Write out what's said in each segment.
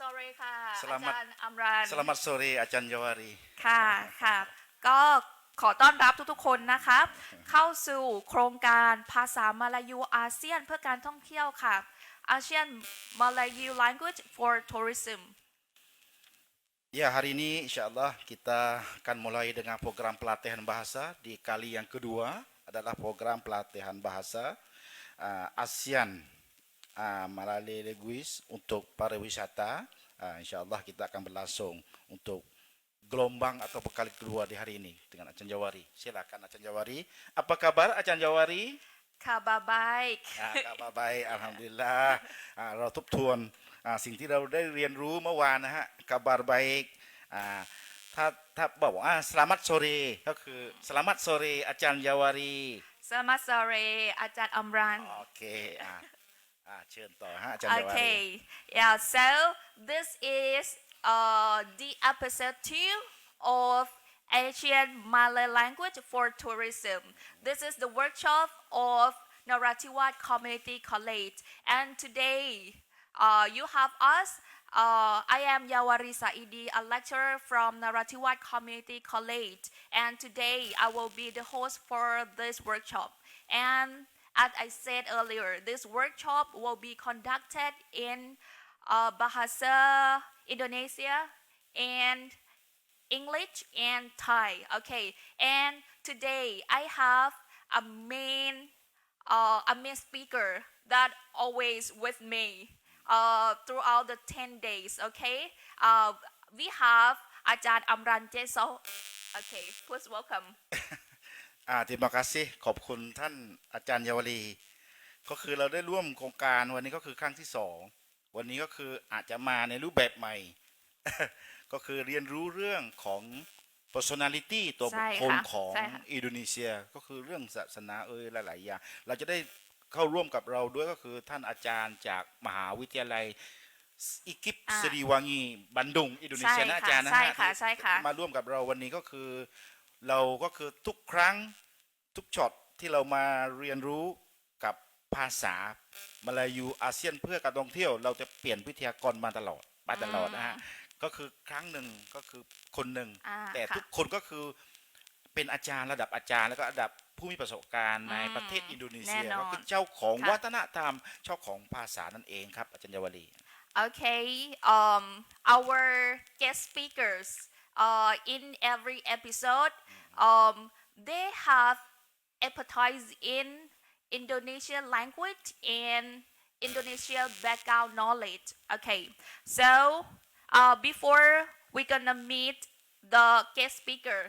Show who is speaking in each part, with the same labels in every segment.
Speaker 1: sorry ค่ะ อา
Speaker 2: Selamat
Speaker 1: จารย์อัมรัน
Speaker 2: Selamat sore อาจารย์ยาวารี
Speaker 1: ค่ะค่ะ ก็ขอต้อนรับทุกๆคนนะครับเข้าสู่โครงการภาษามาลายูอาเซียนเพื่อการท่องเที่ยวค่ะ ASEAN Malayu Language for Tourism
Speaker 2: Ya, hari ini insya Allah kita akan mulai dengan program pelatihan bahasa di kali yang kedua adalah program pelatihan bahasa ASEAN Malay Linguist untuk pariwisata. Insya Allah kita akan berlangsung untuk gelombang atau kali kedua di hari ini dengan Acan Jawari. Silakan Acan Jawari. Apa kabar Acan Jawari?
Speaker 1: ค่ะบายบาย
Speaker 2: kabar baik Alhamdulillah เราทบทวนสิ่งที่เราได้เรียนรู้เมื่อวานนะฮะ kabar baik ถ้าบอกว่า selamat sore ก็คือ selamat sore อาจารย์ยาวารี
Speaker 1: Selamat sore อาจารย์อัมรัน
Speaker 2: โอเคเชิญต่อฮะอาจารย์ยาวารี
Speaker 1: Okay, yeah, so this is the episode 2 of Asian Malay Language for Tourism. This is the workshop of Narathiwat Community College. And today, you have us. I am Yawari Saidi, a lecturer from Narathiwat Community College. And today, I will be the host for this workshop. And as I said earlier, this workshop will be conducted in Bahasa Indonesia and English and Thai. Okay, and today I have a main speaker that always with me throughout the 10 days. Okay, we have Ajahn Amran Jeso. Okay, please welcome.
Speaker 2: Terima kasihขอบคุณท่านอาจารย์ยาวารีก็คือเราได้ร่วมโครงการวันนี้ก็คือครั้งที่2วันนี้ก็คืออาจจะมาในรูปแบบใหม่ ก็คือเรียนรู้เรื่องของ personality ตัวบุคคลของอินโดนีเซียก็คือเรื่องศาสนาหลายๆอย่างเราจะได้เข้าร่วมกับเราด้วยก็คือท่านอาจารย์จากมหาวิทยาลัยอิกิปสิริวังีบันดุงอินโดนีเซียนะอาจารย์นะฮะมาร่วมกับเราวันนี้ก็คือเราก็คือทุกครั้งทุกช็อตที่เรามาเรียนรู้กับภาษามาลายูอาเซียนเพื่อการท่องเที่ยวเราจะเปลี่ยนวิทยากรมาตลอดนะฮะก็คือครั้งหนึ่งก็คือคนหนึ่งแต่ทุกคนก็คือเป็นอาจารย์ระดับอาจารย์แล้วก็ระดับผู้มีประสบการณ์ในประเทศอินโดนีเซียก็คือเจ้าของวัฒนธรรมเจ้าของภาษานั่นเองครับอาจารย์ยาวารี
Speaker 1: Okay, our guest speakers in every episode they have expertise in Indonesian language and Indonesian background knowledge. Okay, so before we're gonna meet the guest speaker,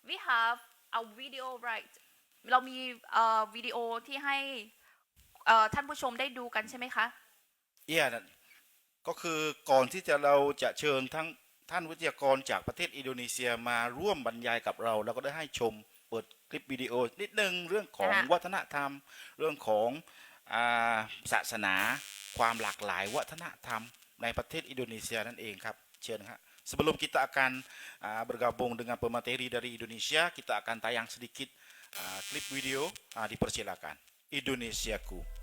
Speaker 1: we have a video, right? เรามีวิดีโอที่ให้ท่านผู้ชมได้ดูกันใช่ไหมคะ
Speaker 2: ก็คือก่อนที่เราจะเชิญทั้งท่านวิทยากรจากประเทศอินโดนีเซียมาร่วมบรรยายกับเราก็ได้ให้ชมเปิดคลิปวิดีโอนิดนึงเรื่องของวัฒนธรรมเรื่องของศาสนาความหลากหลายวัฒนธรรมในประเทศอินโดนีเซียนั่นเองครับเชิญครับ Sebelum kita akan bergabung dengan pemateri dari Indonesia, kita akan tayang sedikit klip video. Dipersilakan. Indonesiaku.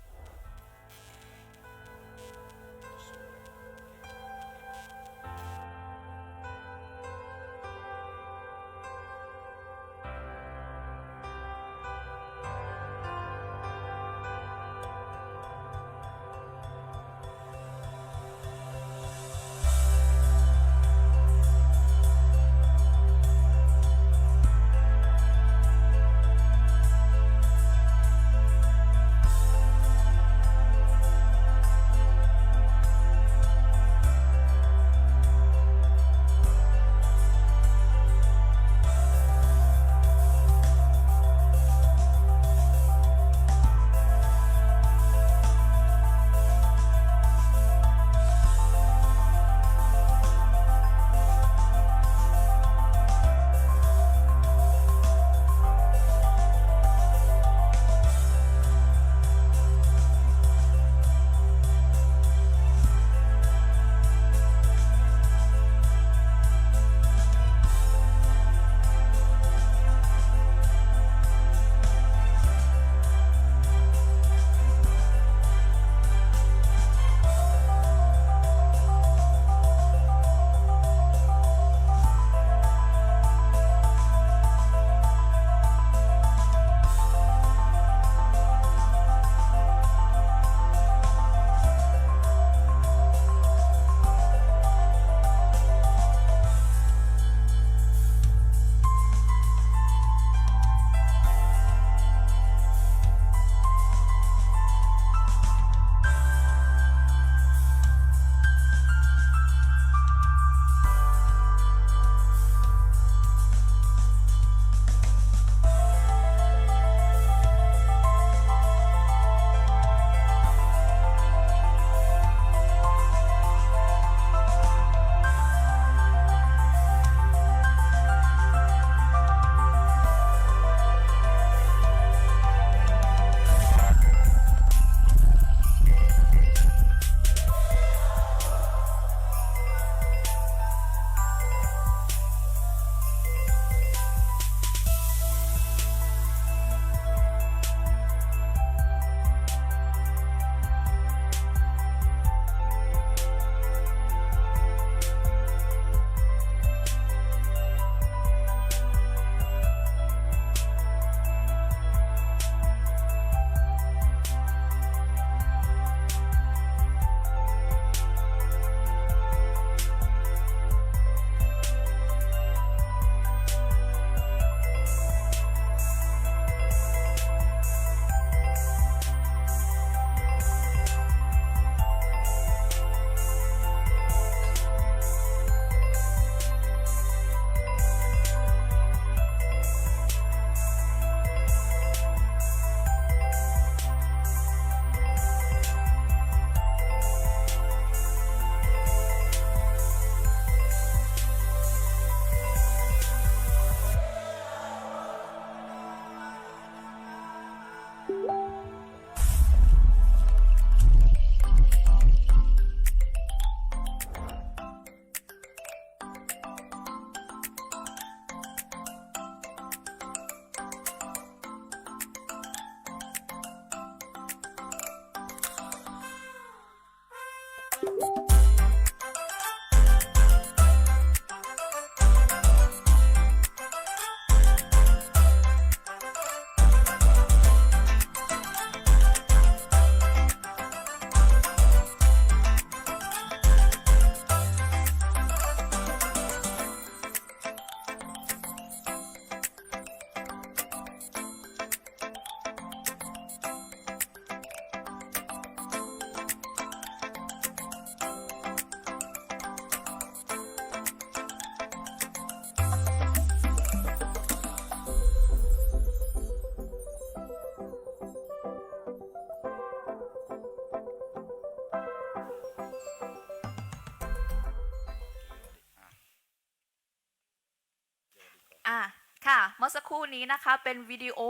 Speaker 1: ค่ะเมื่อสักครู่นี้นะคะเป็นวิดีโอ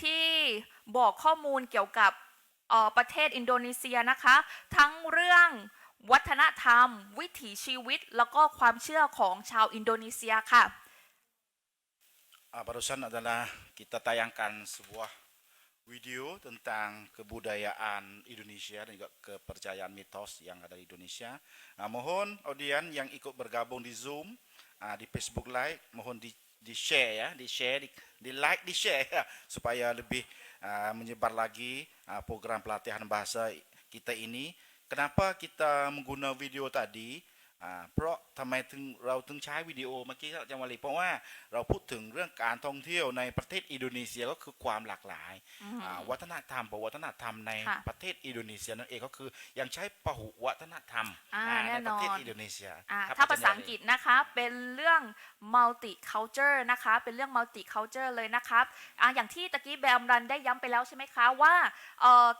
Speaker 1: ที่บอกข้อมูลเกี่ยวกับประเทศอินโดนีเซียนะคะทั้งเรื่องวัฒนธรรมวิถีชีวิตแล้วก็ความเชื่อของชาวอินโดนีเซียค่ะ
Speaker 2: Barusan adalah kita tayangkan sebuah video tentang kebudayaan Indonesia dan juga kepercayaan mitos yang ada di Indonesia. Mohon audien yang ikut bergabung di Zoom, di Facebook Live, mohon di share ya, di share, di like, di share ya, supaya lebih menyebar lagi program pelatihan bahasa kita ini. Kenapa kita menggunakan video tadi? เพราะทำไมถึงเราถึงใช้วิดีโอเมื่อกี้อาจารย์วลีเพราะว่าเราพูดถึงเรื่องการท่องเที่ยวในประเทศอินโดนีเซียก็คือความหลากหลายวัฒนธรรมวัฒนธรรมในประเทศอินโดนีเซียนั่นเองก็คือยังใช้พหุวัฒนธรรมในประเทศอินโดนีเซีย
Speaker 1: ถ้าภาษาอังกฤษนะคะเป็นเรื่อง multi culture นะคะเป็นเรื่อง multi culture เลยนะครับอย่างที่ตะกี้แบมรันได้ย้ำไปแล้วใช่ไหมคะว่า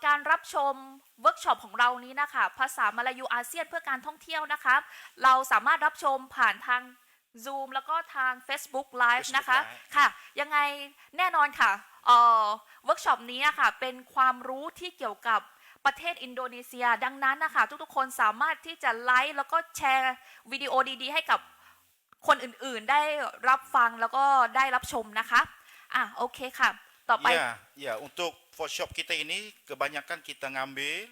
Speaker 1: การรับชมเวิร์กช็อปของเรานี้นะคะภาษามาลายูอาเซียนเพื่อการท่องเที่ยวนะครับเราสามารถรับชมผ่านทาง Zoom แล้วก็ทาง Facebook Live นะคะค่ะยังไงแน่นอนค่ะเวิร์กช็อปนี้ค่ะเป็นความรู้ที่เกี่ยวกับประเทศอินโดนีเซียดังนั้นนะคะทุกๆคนสามารถที่จะไลค์แล้วก็แชร์วิดีโอดีๆให้กับคนอื่นๆได้รับฟังแล้วก็ได้รับชมนะคะโอเคค่ะต่อไป
Speaker 2: ya untuk workshop kita ini kebanyakan kita ngambil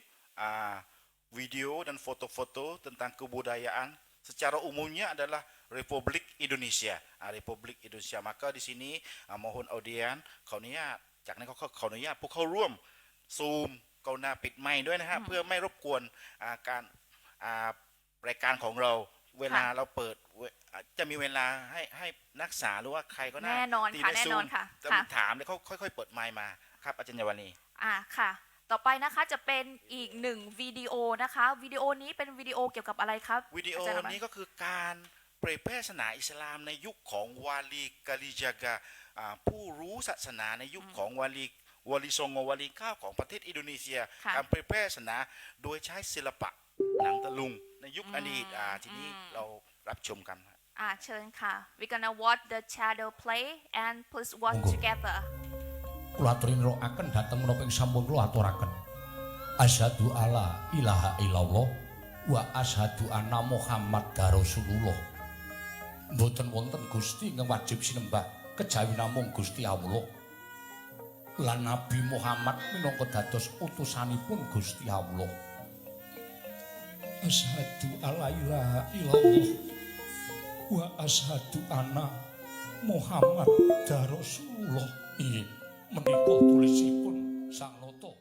Speaker 2: video dan foto-foto tentang kebudayaan secara umumnya adalah Republik Indonesia Republik Indonesia maka di sini mohon audien ขออนุญาตจากนั้นก็ขออนุญาตพวกเขาร่วมซูมกรุณาปิดไมค์ด้วยนะฮะเพื่อไม่รบกวนการรายการของเราเวลาเราเปิดจะมีเวลาให้นักศึกษาหรือว่าใครก็ได้ที่ได้ซูมจะถามแล้วเขาค่อยๆเปิดไมค์มาครับอาจารย์ยวนี
Speaker 1: ค่ะต่อไปนะคะจะเป็นอีกหนึ่งวิดีโอนะคะวิดีโอนี้เป็นวิดีโอเกี่ยวกับอะไรครับ
Speaker 2: วิดีโอนี้ก็คือการเผยแพร่ศาสนาอิสลามในยุคของวาลีกาลิจากาผู้รู้ศาสนาในยุคของวาลีซงวาลีเก้าของประเทศอินโดนีเซียการเผยแพร่ศาสนาโดยใช้ศิลปะหนังตะลุงในยุคอดีตทีนี้เรารับชมกัน
Speaker 1: เชิญค่ะ we gonna watch the shadow play and please watch together
Speaker 3: kula aturi nerokaken dhateng menapa ing sampun kula aturaken asyhadu alla ilaha illallah wa asyhadu anna muhammadar rasulullah mboten wonten Gusti ingkang wajib sinembah kejawi namung Gusti Allah lan Nabi Muhammad minangka dados utusanipun Gusti Allah asyhadu alla ilaha illallah wa asyhadu anna muhammadar rasulullah menika tulisipun Sang Nata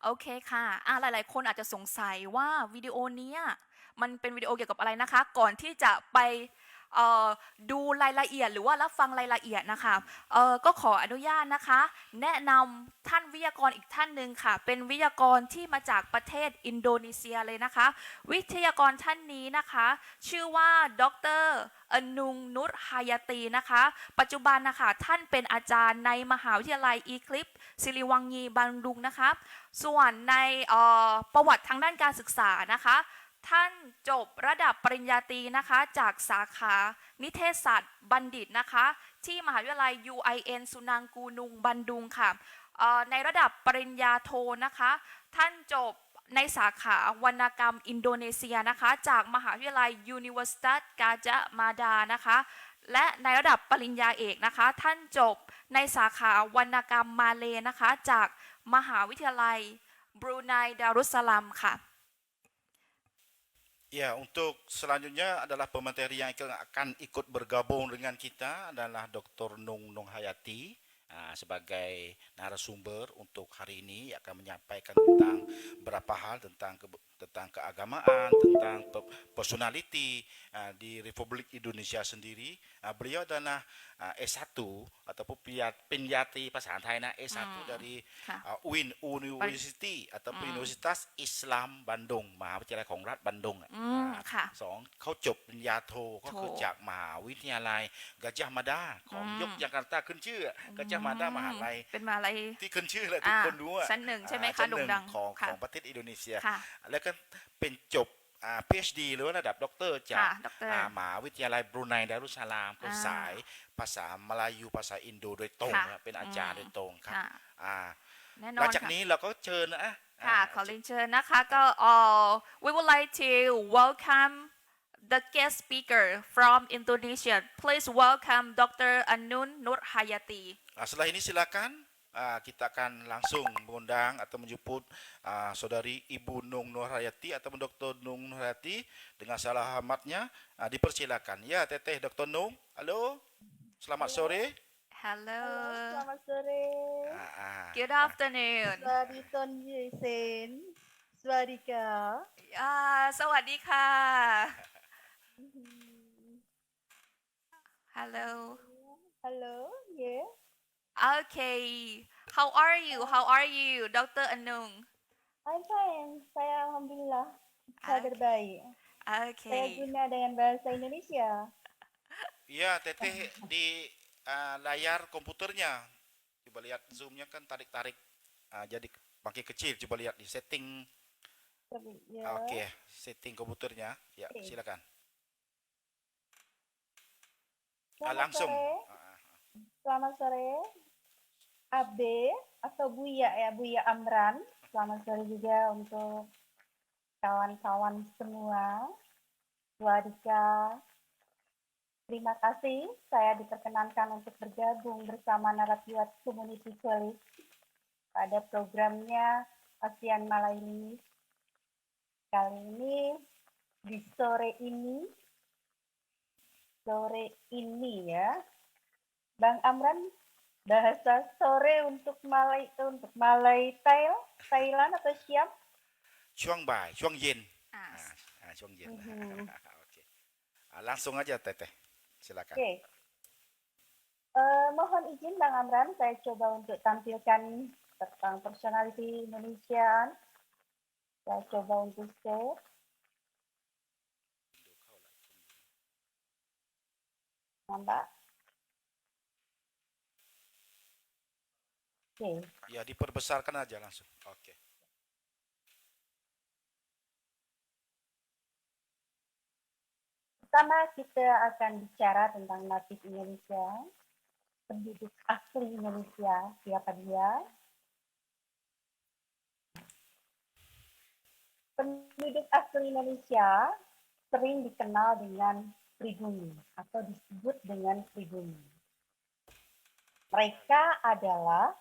Speaker 1: โอเคค่ะหลายๆคนอาจจะสงสัยว่าวิดีโอนี้มันเป็นวิดีโอเกี่ยวกับอะไรนะคะก่อนที่จะไปดูรายละเอียดหรือว่ารับฟังรายละเอียดนะคะก็ขออนุญาตนะคะแนะนำท่านวิทยากรอีกท่านหนึ่งค่ะเป็นวิทยากรที่มาจากประเทศอินโดนีเซียเลยนะคะวิทยากรท่านนี้นะคะชื่อว่าดร.อนุงนุชฮายาตีนะคะปัจจุบันนะคะท่านเป็นอาจารย์ในมหาวิทยาลัยอีคลิปศิริวังยีบันดุงนะคะส่วนในประวัติทางด้านการศึกษานะคะท่านจบระดับปริญญาตรีนะคะจากสาขานิเทศศาสตร์บัณฑิตนะคะที่มหาวิทยาลัย UIN สุนังกูนุงบันดุงค่ะในระดับปริญญาโทนะคะท่านจบในสาขาวรรณกรรมอินโดนีเซียนะคะจากมหาวิทยาลัย Universitas Gadjah Mada นะคะและในระดับปริญญาเอกนะคะท่านจบในสาขาวรรณกรรมมาเลนะคะจากมหาวิทยาลัยบรูไนดารุสสลามค่ะ
Speaker 2: Ya, untuk selanjutnya adalah pemateri yang akan ikut bergabung dengan kita adalah Dr. Nung Hayati sebagai narasumber untuk hari ini akan menyampaikan tentang beberapa hal tentang keagamaan, tentang personality di Republik Indonesia sendiri. Beliau adalah S1 ataupun penjati ภาษาไทยนะ S1 dari UIN University ataupun Universitas Islam Bandung มหาวิทยาลัยของรัฐบันดุงสองเขาจบปริญญาโทก็คือจากมหาวิทยาลัยกาญจมาดาของยกจาการ์ตาขึ้นชื่อกาญจมาดามหาลัย
Speaker 1: เป็นมหาลัย
Speaker 2: ที่ขึ้นชื่อเลยทุกคนรู้
Speaker 1: ชั้นหนึ่งใช่ไหมคะโด่งดัง
Speaker 2: ของประเทศอินโดนีเซียแล้วก็เป็นจบ PhD หรือว่าระดับด็อกเตอร์จาก
Speaker 1: ค่ะด็อกเตอร์
Speaker 2: มหาวิทยาลัยบรูไนดารุสสลามก็
Speaker 1: อ่า
Speaker 2: สายภาษามลายูภาษาอินโดโดยตรง
Speaker 1: ค่ะ
Speaker 2: นะเป็นอาจารย์โดยตรงครับ
Speaker 1: ค่ะ
Speaker 2: อ่า
Speaker 1: แน่น
Speaker 2: หลั
Speaker 1: อง น
Speaker 2: จาก
Speaker 1: ค่ะ
Speaker 2: นี้เราก็เชิญนะ
Speaker 1: ค่ะขอเรียนเชิญนะคะก็ we would like to welcome the guest speaker from Indonesia. Please welcome Dr. Anun Nur Hayati.
Speaker 2: Setelah ini silakan kita akan langsung mengundang atau menjemput saudari Ibu Nung Nurhayati atau Dr. Nung Nurhayati dengan salah hormatnya dipersilakan. Ya, Teteh Dr. Nung. Halo. Selamat sore.
Speaker 1: Hello.
Speaker 4: Selamat sore.
Speaker 1: Good afternoon.
Speaker 4: สวัสดีต้นยีเซนสวัสดีค่ะ
Speaker 1: สวัสดีค่ะ Hello.
Speaker 4: Hello, yeah.
Speaker 1: Okay. How are you? How are you, Dr. Anung?
Speaker 4: I'm fine. Saya alhamdulillah kabar baik. Saya
Speaker 1: Okay.
Speaker 4: guna dengan bahasa Indonesia.
Speaker 2: Ya, Teteh di layar komputernya. Coba lihat zoomnya kan tarik-tarik. Jadi makin kecil. Coba lihat di setting.
Speaker 4: Ya.
Speaker 2: Oke, setting komputernya. Ya,
Speaker 4: Oke.
Speaker 2: silakan.
Speaker 4: Selamat
Speaker 2: Langsung.
Speaker 4: sore. Selamat sore. Abe atau Buya ya, Buya Amran. Selamat sore juga untuk kawan-kawan semua. Swadika. Terima kasih saya diperkenankan untuk bergabung bersama Narapiwat Community College pada programnya ASEAN Malayani. Kali ini di sore ini ya, Bang Amran bahasa sore untuk Malay Thailand atau Siam?
Speaker 2: ช่วงบ่าย ช่วงเย็น
Speaker 1: Ah,
Speaker 2: ช่วงเย็น
Speaker 4: Mhm.
Speaker 2: Oke. Langsung aja Teteh. Silakan.
Speaker 4: Oke. Mohon izin Bang Amran, saya coba untuk tampilkan tentang personality Indonesia. Saya coba untuk share. Nampak? Oke.
Speaker 2: Ya, diperbesarkan aja langsung. Oke.
Speaker 4: Pertama kita akan bicara tentang natif Indonesia, penduduk asli Indonesia, siapa dia? Penduduk asli Indonesia sering dikenal dengan pribumi atau disebut dengan pribumi. Mereka adalah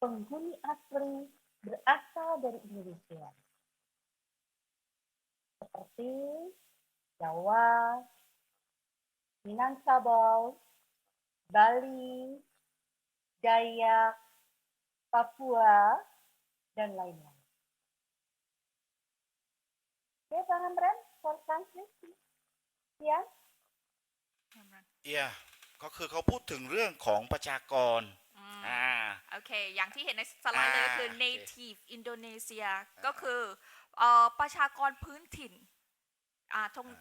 Speaker 4: penghuni asli berasal dari Indonesia. Seperti Jawa, Minangkabau, Bali, Dayak, Papua, dan lainnya. Oke, Bang Amran, for translation. Ya,
Speaker 2: iya ก็คือเขาพูดถึงเรื่องของประชากร
Speaker 1: โอเค อย่างที่เห็นในสไลด์เลยคือ
Speaker 2: โอเค
Speaker 1: native Indonesia ก็คือประชากรพื้นถิ่น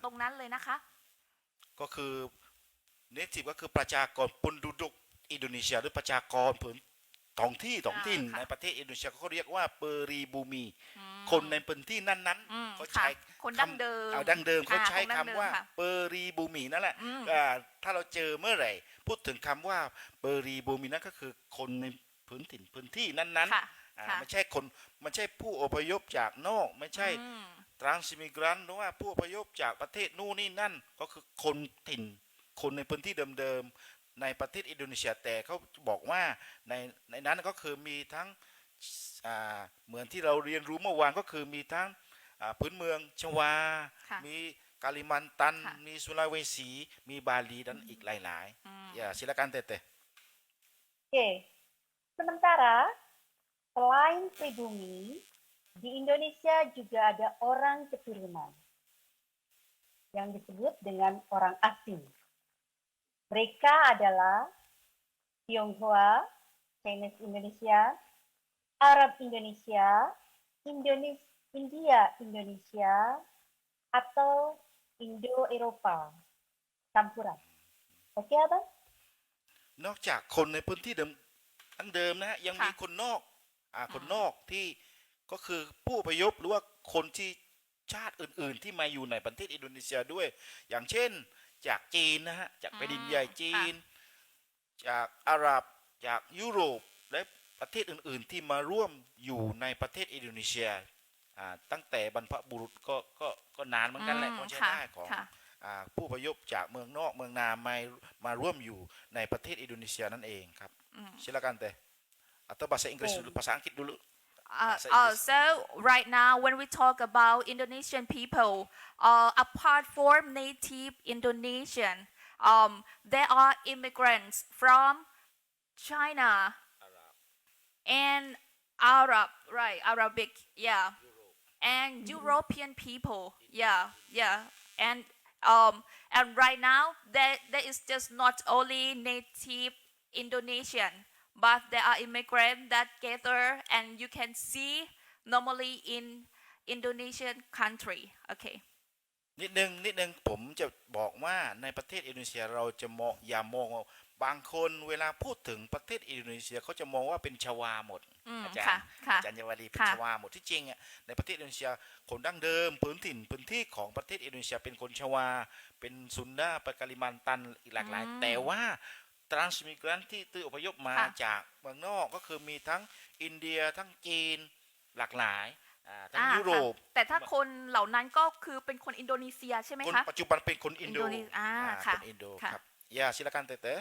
Speaker 1: ตรงนั้นเลยนะคะ
Speaker 2: ก็คือ native ก็คือประชากร penduduk อินโดนีเซียหรือประชากรพื้นท้องถิ่น
Speaker 1: ค่ะ
Speaker 2: ในประเทศอินโดนีเซียเขาเรียกว่าเปรีบูมี คนในพื้นที่นั้น
Speaker 1: อืม
Speaker 2: ๆเขา
Speaker 1: ค่ะ
Speaker 2: ใช้
Speaker 1: คนดั้งเดิม
Speaker 2: ดั้งเดิมเขาใช้
Speaker 1: คนดั้งเดิม
Speaker 2: คำว่า
Speaker 1: ค่ะ
Speaker 2: เปรีบูมีนั่นแหละ
Speaker 1: อืม
Speaker 2: ถ้าเราเจอเมื่อไหร่ พูดถึงคำว่าเปรีบูมีนั่นก็คือคนในพื้นที่นั้น
Speaker 1: ค่ะ
Speaker 2: ๆ
Speaker 1: ค่ะ
Speaker 2: ไม่ใช่คนไม่ใช่ผู้อพยพจากนอก ไม่ใช่
Speaker 1: อืม
Speaker 2: ทรานซิมิกรันหรือว่าผู้อพยพจากประเทศนู่นนี่นั่นก็คือคนถิ่นคนในพื้นที่เดิมๆในประเทศอินโดนีเซียแต่เขาบอกว่าในนั้นก็คือมีทั้งเหมือนที่เราเรียนรู้เมื่อวานก็คือมีทั้งพื้นเมืองชวา
Speaker 1: ค่ะ
Speaker 2: มีกาลิมันตัน
Speaker 1: ค่ะ
Speaker 2: มีสุลาเวสี มีบาลีdanอีกหลาย
Speaker 1: อืม
Speaker 2: ๆya silakan Teteh.
Speaker 4: oke. Sementara selain pribumi, di Indonesia juga ada orang keturunan yang disebut dengan orang asing. Mereka adalah Tionghoa, Chinese Indonesia, Arab Indonesia, India Indonesia, atau Indo-Eropa campuran. Oke, Abang?
Speaker 2: นอกจากคนในพื้นที่เดิมนะฮะยัง
Speaker 1: ค่ะ
Speaker 2: มีคนนอกคนนอกที่ก็คือผู้อพยพหรือว่าคนที่ ชาติอื่นๆที่มาอยู่ในประเทศอินโดนีเซียด้วย อย่างเช่นจากจีนนะฮะจากแผ่นดินใหญ่จีน จากอาหรับจากยุโรปและประเทศอื่นๆที่มาร่วมอยู่ในประเทศอินโดนีเซียตั้งแต่บรรพบุรุษก็นานเหมือนกันแหละก็ใช้ได้ของผู้อพยพจากเมืองนอกเมืองนามาร่วมอยู่ในประเทศอินโดนีเซียนั่นเองครับ silakan teh atau bahasa Inggris dulu bahasa Angkit dulu
Speaker 1: So right now, when we talk about Indonesian people, apart from native Indonesian, there are immigrants from China and Arab, right? Arabic, yeah, and European people, yeah, and right now there is just not only native Indonesian, but there are immigrants that gather and you can see normally in Indonesian country. Okay.
Speaker 2: นิดนึงผมจะบอกว่าในประเทศอินโดนีเซียเราจะมองอย่ามองบางคนเวลาพูดถึงประเทศอินโดนีเซียเขาจะมองว่าเป็นชวาหมดอาจารย์ยวลีเป็นชวาหมดที่จริงในประเทศอินโดนีเซียคนดั้งเดิมพื้นที่ของประเทศอินโดนีเซียเป็นคนชวาเป็นซุนดาเป็นกาลิมันตันอีกหลากหลายแต่ว่าทรานส์มิกรันที่อพยพมาจากเมืองนอกก็คือมีทั้งอินเดียทั้งจีนหลากหลายทั้งยุโรป
Speaker 1: แต่ถ้าคนเหล่านั้นก็คือเป็นคนอินโดนีเซียใช่ไหมคะ
Speaker 2: ปัจจุบันเป็นคนอินโด
Speaker 1: ค่ะ
Speaker 2: คนอินโดครับya silakan teteh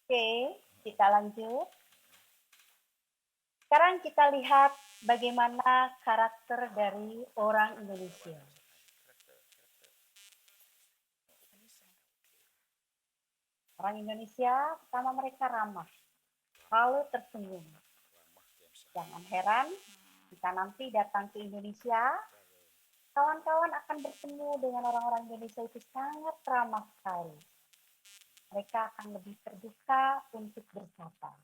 Speaker 4: Oke, kita lanjut. Sekarang kita lihat bagaimana karakter dari orang Indonesia. Orang Indonesia, pertama mereka ramah, selalu tersenyum. Jangan heran, jika nanti datang ke Indonesia, kawan-kawan akan bertemu dengan orang-orang Indonesia itu sangat ramah sekali. Mereka akan lebih terbuka untuk bersapa.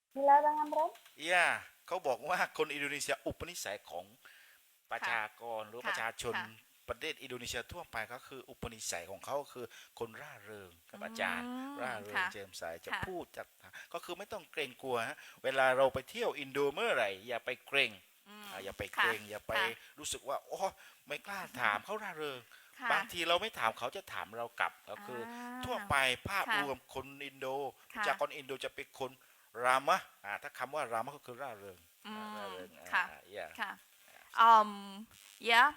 Speaker 4: Gila Bang Amran?
Speaker 2: Iya, เขาบอกว่าคนอินโดนีเซียอุปนิสัยของประชากรหรือประชาชนประเทศอินโดนีเซียทั่วไปก็คืออุปนิสัยของเขาคือคนร่าเริงกับอาจารย์ร่าเริงแจ่มใสจะพูดจะก็คือไม่ต้องเกรงกลัวฮะเวลาเราไปเที่ยวอินโดเมื่อไหร่อย่าไปเกรงอย่าไปเกรงอย่าไปรู้สึกว่าโอ้ไม่กล้าถามเขาร่าเริงบางทีเราไม่ถามเขาจะถามเรากลับก็คือทั่วไปภาพรวมคนอินโดประชากรอินโดจะเป็นคนรามะถ้าคำว่ารามะก็คือร่าเริง
Speaker 1: ค่ะyeah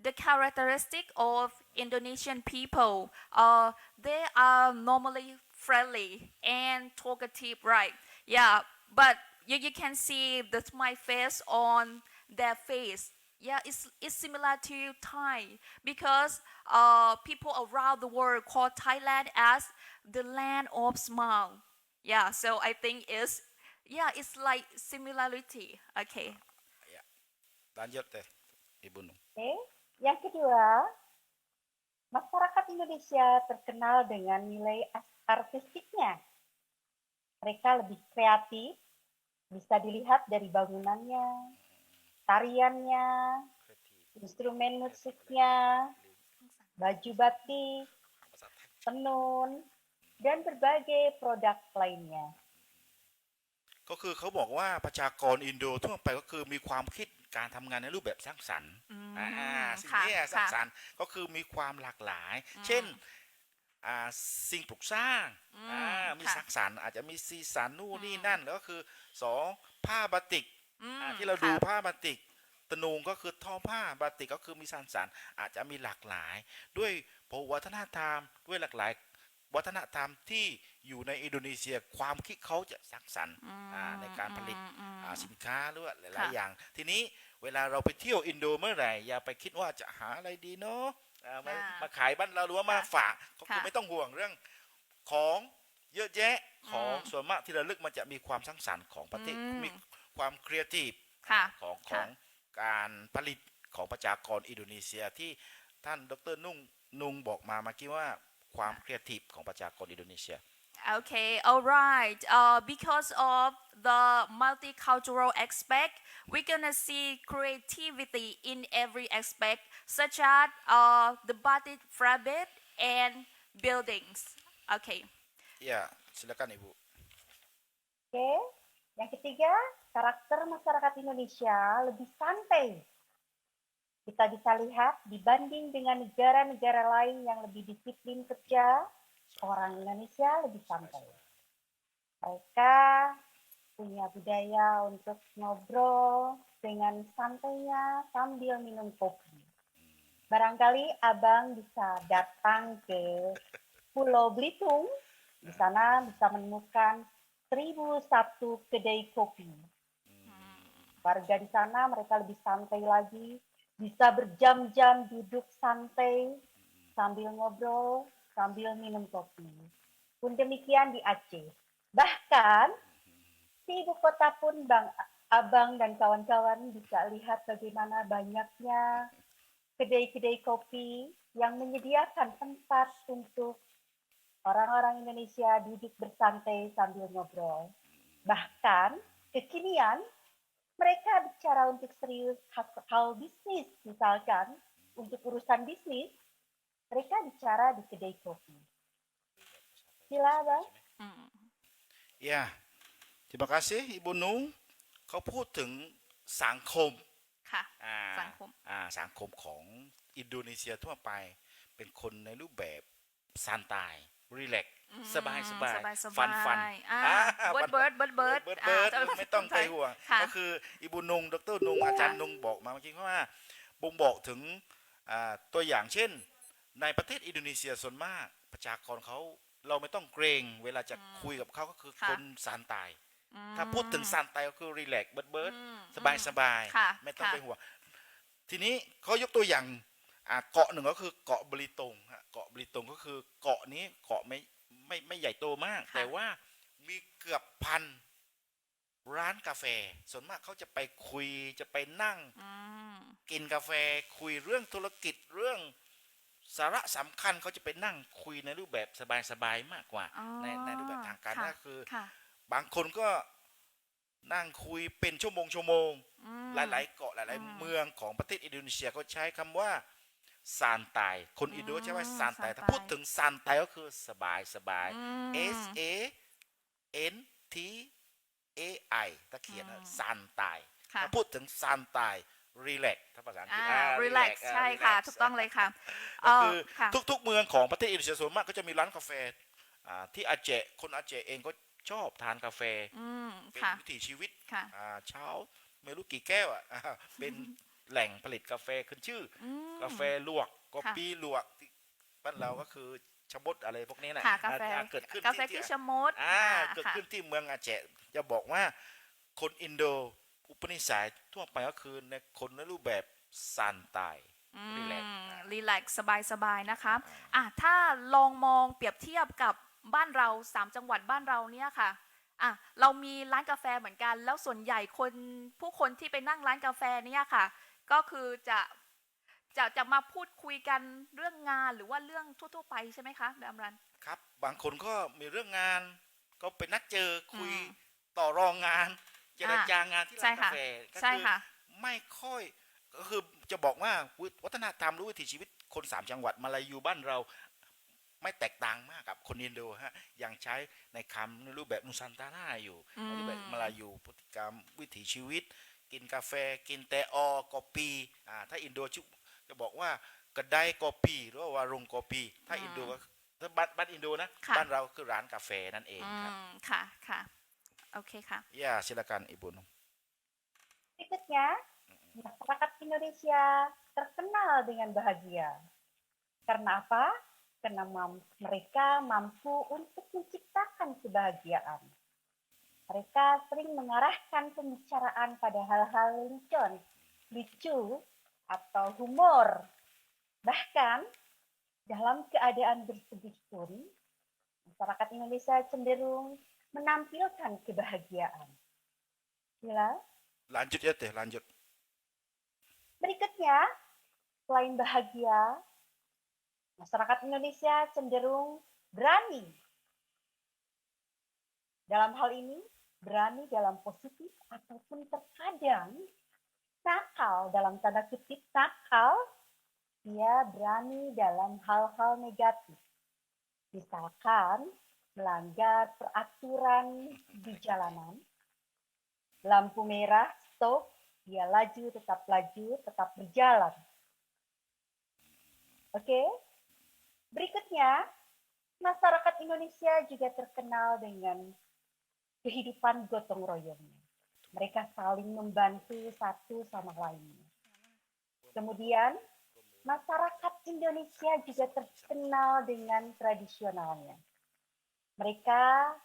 Speaker 1: the characteristic of Indonesian people they are normally friendly and talkative right yeah but you can see the smile face on their face yeah it's similar to Thai because people around the world call Thailand as the land of smile yeah so I think it's like similarity okay
Speaker 2: ya lanjut teh Ibu Nung.
Speaker 4: Oke, yang kedua, masyarakat Indonesia terkenal dengan nilai artistiknya. Mereka lebih kreatif, bisa dilihat dari bangunannya, tariannya, instrumen musiknya, baju batik, tenun, dan berbagai produk lainnya.
Speaker 2: ก็คือเขาบอกว่าประชากรอินโดทั่วไปก็คือมีความคิดการทำงานในรูปแบบสร้างสรรค์สิ่งนี้สร้างสรรค์ก็คือมีความหลากหลายเช่นสิ่งปลูกสร้างมีสร้างสรรค์อาจจะมีสีสันนู่นนี่นั่นแล้วก็คือสองผ้าบาติกที่เราดูผ้าบาติกตะนูงก็คือทอผ้าบาติกก็คือมีสร้างสรรค์อาจจะมีหลากหลายด้วยวัฒนธรรมด้วยหลากหลายวัฒนธรรมที่อยู่ในอินโดนีเซียความคิดเขาจะสร้างสรรค์ในการผลิตสินค้าหรือว่าหลายๆอย่างทีนี้เวลาเราไปเที่ยวอินโดเมื่อไหร่อย่าไปคิดว่าจะหาอะไรดีเนาะมาขายบ้านเราหรือว่ามาฝากก็คือไม่ต้องห่วงเรื่องของเยอะแยะของส่วนมากที่ระลึกมันจะมีความสร้างสรรค์ของประเทศมีความครีเอทีฟของการผลิตของประชากรอินโดนีเซียที่ท่านดร.นุงบอกมาเมื่อกี้ว่าความครีเอทีฟของประชากรอินโดนีเซีย
Speaker 1: Okay, all right. Because of the multicultural aspect, we're gonna see creativity in every aspect, such as the batik fabric and buildings. Okay.
Speaker 2: Ya, silakan Ibu.
Speaker 4: Oke, Yang ketiga, karakter masyarakat Indonesia lebih santai. Kita bisa lihat dibanding dengan negara-negara lain yang lebih disiplin kerja, orang Indonesia lebih santai. Mereka punya budaya untuk ngobrol dengan santainya sambil minum kopi. Barangkali Abang bisa datang ke Pulau Belitung, di sana bisa menemukan 1001 kedai kopi. Warga di sana mereka lebih santai lagi, bisa berjam-jam duduk santai sambil ngobrol, sambil minum kopi. Pun demikian di Aceh. Bahkan di ibu kota pun Abang dan kawan-kawan bisa lihat bagaimana banyaknya kedai-kedai kopi yang menyediakan tempat untuk orang-orang Indonesia duduk bersantai sambil ngobrol. Bahkan kekinian mereka bicara untuk serius hal bisnis, misalkan untuk urusan bisnis, mereka bicara di kedai kopi. Sila, Bang.
Speaker 2: อย่า terima kasih Ibu Nung เขาพูดถึงสังคม
Speaker 1: ค่ะ
Speaker 2: อ่า
Speaker 1: สังคม
Speaker 2: สังคมของอินโดนีเซียทั่วไป เป็นคนในรูปแบบซันตายรีแลกสบายสบายฟัน
Speaker 1: เบิร์ด
Speaker 2: เบิร์ดไม่ต้องไปห่วง
Speaker 1: ค่ะ
Speaker 2: ก็คืออิบุนุงดรนุงอาจารย์นุงบอกมาเมื่อกี้ว่าบ่งบอกถึงตัวอย่างเช่น ในประเทศอินโดนีเซียส่วนมาก ประชากรเขาเราไม่ต้องเกรงเวลาจะคุยกับเขาก็คือคนซานตาย ถ้าพูดถึงซานตายก็คือรีแลกเบิร์ดสบายสบาย
Speaker 1: ค่ะ
Speaker 2: ไม่ต้อง
Speaker 1: ค่ะ
Speaker 2: ไปห่วง ทีนี้เขายกตัวอย่างเกาะหนึ่งก็คือเกาะบริตงฮะเกาะบริตงก็คือเกาะนี้เกาะไม่ใหญ่โตมาก
Speaker 1: ค่ะ
Speaker 2: แต่ว่ามีเกือบพันร้านกาแฟ ส่วนมากเขาจะไปคุยจะไปนั่ง
Speaker 1: อืม
Speaker 2: กินกาแฟคุยเรื่องธุรกิจเรื่องสาระสำคัญเขาจะไปนั่งคุยในรูปแบบสบายๆมากกว่า
Speaker 1: อ๋อ
Speaker 2: ในรูปแบบทางการ
Speaker 1: ค่ะ
Speaker 2: ก็คือ
Speaker 1: ค่ะ
Speaker 2: บางคนก็นั่งคุยเป็นชั่วโมง
Speaker 1: อืม
Speaker 2: หลายๆเกาะหลายๆเมืองของประเทศอินโดนีเซียเขาใช้คำว่าซานไตคนอินโดใช้ว่าซานไตถ้าพูดถึงซานไตก็คือสบาย
Speaker 1: อืม
Speaker 2: S A N T A I ถ้าเขียนซานไต
Speaker 1: ค่ะ
Speaker 2: ถ้าพูดถึงซานไตรีแลกถ้าภาษาอังกฤษ
Speaker 1: relax ใช่ค่ะ ถูกต้องเลยค่ะ
Speaker 2: ก็คือ
Speaker 1: ค่ะ
Speaker 2: ทุกๆเมืองของประเทศอินโดนีเซียส่วนมากก็จะมีร้านกาแฟที่อาเจคนอาเจเองก็ชอบทานกาแฟ
Speaker 1: อืม
Speaker 2: เป็น
Speaker 1: ค่ะ
Speaker 2: วิถีชีวิต
Speaker 1: ค่ะ
Speaker 2: เช้าไม่รู้กี่แก้วเป็นแหล่งผลิตกาแฟขึ้นชื่อ
Speaker 1: อืม
Speaker 2: กาแฟลวกกาแฟลวกที่บ้านเราก็คือชะมดอะไรพวกนี้แหละ
Speaker 1: ค่ะ กาแฟ
Speaker 2: เกิดขึ้น
Speaker 1: กาแฟ
Speaker 2: ที่
Speaker 1: ที่ชะมด
Speaker 2: เกิด
Speaker 1: ค่ะ
Speaker 2: ขึ้นที่เมืองอาเจจะบอกว่าคนอินโดอุปนิสัยทั่วไปก็คือในคนในรูปแบบซานไตรีแลกซ์
Speaker 1: รีแลกซ์สบายๆนะคะถ้าลองมองเปรียบเทียบกับบ้านเรา3จังหวัดบ้านเราเนี่ยค่ะเรามีร้านกาแฟเหมือนกัน แล้วส่วนใหญ่ผู้คนที่ไปนั่งร้านกาแฟเนี่ยค่ะ ก็คือจะมาพูดคุยกันเรื่องงานหรือว่าเรื่องทั่วๆไปใช่ไหมคะแบบนั้น
Speaker 2: ครับบางคนก็มีเรื่องงานก็ไปนัดเจอคุย
Speaker 1: อืม
Speaker 2: ต่อรองงานเจรจางานที่
Speaker 1: ใช่
Speaker 2: ร้าน
Speaker 1: ค่ะ
Speaker 2: กาแฟก็
Speaker 1: ใช่
Speaker 2: คือ
Speaker 1: ค่ะ
Speaker 2: ไม่ค่อยก็คือจะบอกว่าวัฒนธรรมหรือวิถีชีวิตคน3จังหวัดมาลายูบ้านเราไม่แตกต่างมากกับคนอินโดฮะยังใช้ในคำในรูปแบบนุสันตานาอยู่ในรูปแบบมาลายูพฤติกรรมวิถีชีวิต กินกาแฟกินแตอกอปีถ้าอินโดจะบอกว่ากระไดกอปีหรือว่าวารงกอปีถ้าอินโดก็ถ้าบ้านอินโดนะ
Speaker 1: ค่ะ
Speaker 2: บ้านเราคือร้านกาแฟนั่นเองครับ
Speaker 1: ค่ะโอเคค่ะ
Speaker 2: ya silakan ibu Nung
Speaker 4: Berikutnya, masyarakat Indonesia terkenal dengan bahagia. Karena apa? Karena mereka mampu untuk menciptakan kebahagiaan. Mereka sering mengarahkan pembicaraan pada hal-hal lucu, atau humor. Bahkan, dalam keadaan bersedih pun, masyarakat Indonesia cenderung menampilkan kebahagiaan. Gila?
Speaker 2: lanjut ya teh lanjut
Speaker 4: Berikutnya, selain bahagia, masyarakat Indonesia cenderung berani. Dalam hal ini, berani dalam positif ataupun terkadang nakal, dalam tanda kutip nakal, dia berani dalam hal-hal negatif. Misalkan melanggar peraturan di jalanan, Lampu merah, stop, dia laju, tetap berjalan. Oke. Berikutnya, masyarakat Indonesia juga terkenal dengan kehidupan gotong royongnya. Mereka saling membantu satu sama lain. Kemudian, masyarakat Indonesia juga terkenal dengan tradisionalnya. Mereka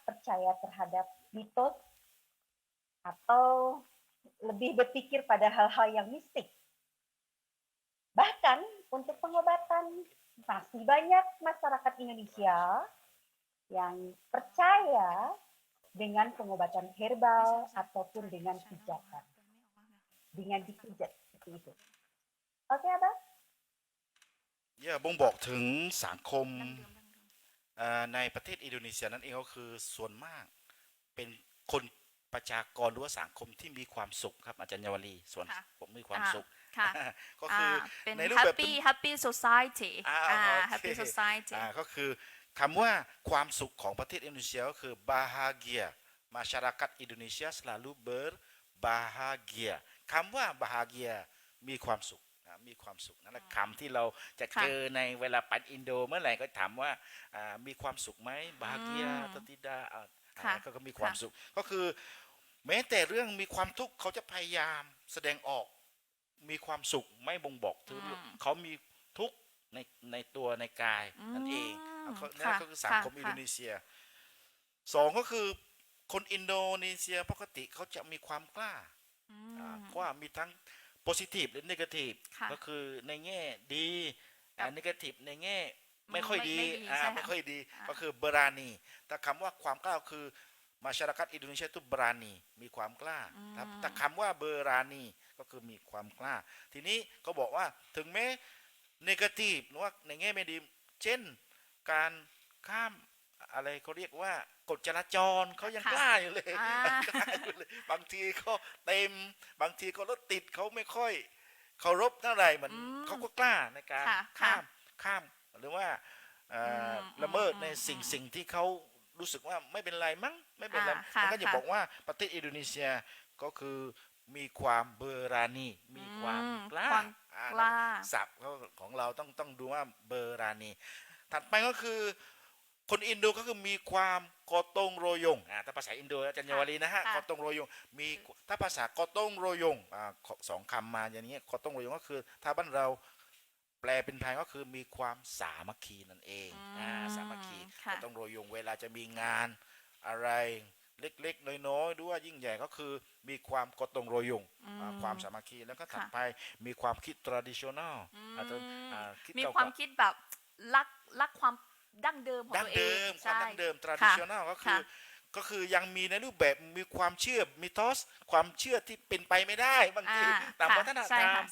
Speaker 4: percaya terhadap mitos atau lebih berpikir pada hal-hal yang mistik. Bahkan untuk pengobatan, masih banyak masyarakat Indonesia yang percaya dengan pengobatan herbal ataupun dengan pijatan. Dengan dipijat seperti itu. Oke, Abah?
Speaker 2: อย่าบ่งบอกถึงสังคมในประเทศอินโดนีเซียนั่นเองก็คือส่วนมากเป็นคนประชากรหรือว่าสังคมที่มีความสุขครับอาจารย์เยาวลีส่วน
Speaker 1: ค่ะ
Speaker 2: ผมมีความสุข
Speaker 1: ค่ะ
Speaker 2: ก็คือ
Speaker 1: เป็น
Speaker 2: ในรูปแบบ
Speaker 1: happy society
Speaker 2: โอเค
Speaker 1: happy society
Speaker 2: ก็คือคำว่าความสุขของประเทศอินโดนีเซียก็คือ bahagia masyarakat Indonesia selalu berbahagia คำว่า bahagia มีความสุขมีความสุขนั่นแหละคำที่เราจะเจอในเวลาไปอินโดเมื่อไหร่ก็ถามว่ามีความสุขไหม bahagia ตติดาก็มีความสุขก็คือแม้แต่เรื่องมีความทุกข์เขาจะพยายามแสดงออกมีความสุขไม่บ่งบอกถึงเขามีทุกข์ในตัวในกายนั่นเองนั่นก็คือสังคมอินโดนีเซียสองก็คือคนอินโดนีเซียปกติเขาจะมีความกล้าว่ามีทั้ง positive หรือ negative ก็คือในแง่ดี negative ในแง่ไม่ค่อยดีไม่ค่อยดีก็คือเบรานีแต่คำว่าความกล้าคือmasyarakat Indonesia itu berani มีความกล้าแต่คำว่าเบรานีก็คือมีความกล้าทีนี้ก็บอกว่าถึงแม้ negative หรือว่าในแง่ไม่ดีเช่นการข้ามอะไรเขาเรียกว่ากฎจราจรเขายังกล้าอยู่เลยบางทีก็เต็มบางทีก็รถติดเขาไม่ค่อยเคารพเท่าไหร่เหมือนเขาก็กล้าในการข้ามหรือว่าละเมิดในสิ่งที่เขารู้สึกว่าไม่เป็นไรมั้งไม่เป็นไรแล้วก็จะบอกว่าประเทศอินโดนีเซียก็คือมีความเบอรานีมีความกล้าศัพท์ของเราต้องดูว่าเบอรานีถัดไปก็คือคนอินโดก็คือมีความกอตงโรยงถ้าภาษาอินโดอาจารย์เยาวลีนะฮะกอตงโรยงมีถ้าภาษากอตงโรยงสองคำมาอย่างนี้กอตงโรยงก็คือถ้าบ้านเราแปลเป็นไทยก็คือมีความสามัคคีนั่นเองสามัคคีกอตงโรยงเวลาจะมีงานอะไรเล็กๆน้อยๆด้วยยิ่งใหญ่ก็คือมีความกอตงโรยงความสามัคคีแล้วก็ถัดไปมีความคิด traditional
Speaker 1: มีความคิดแบบรักความดั้งเดิมของตัวเอง
Speaker 2: ความดั้งเดิม traditional ก็คือยังมีในรูปแบบมีความเชื่อมิทอสความเชื่อที่เป็นไปไม่ได้บางทีตามวัฒนธรรม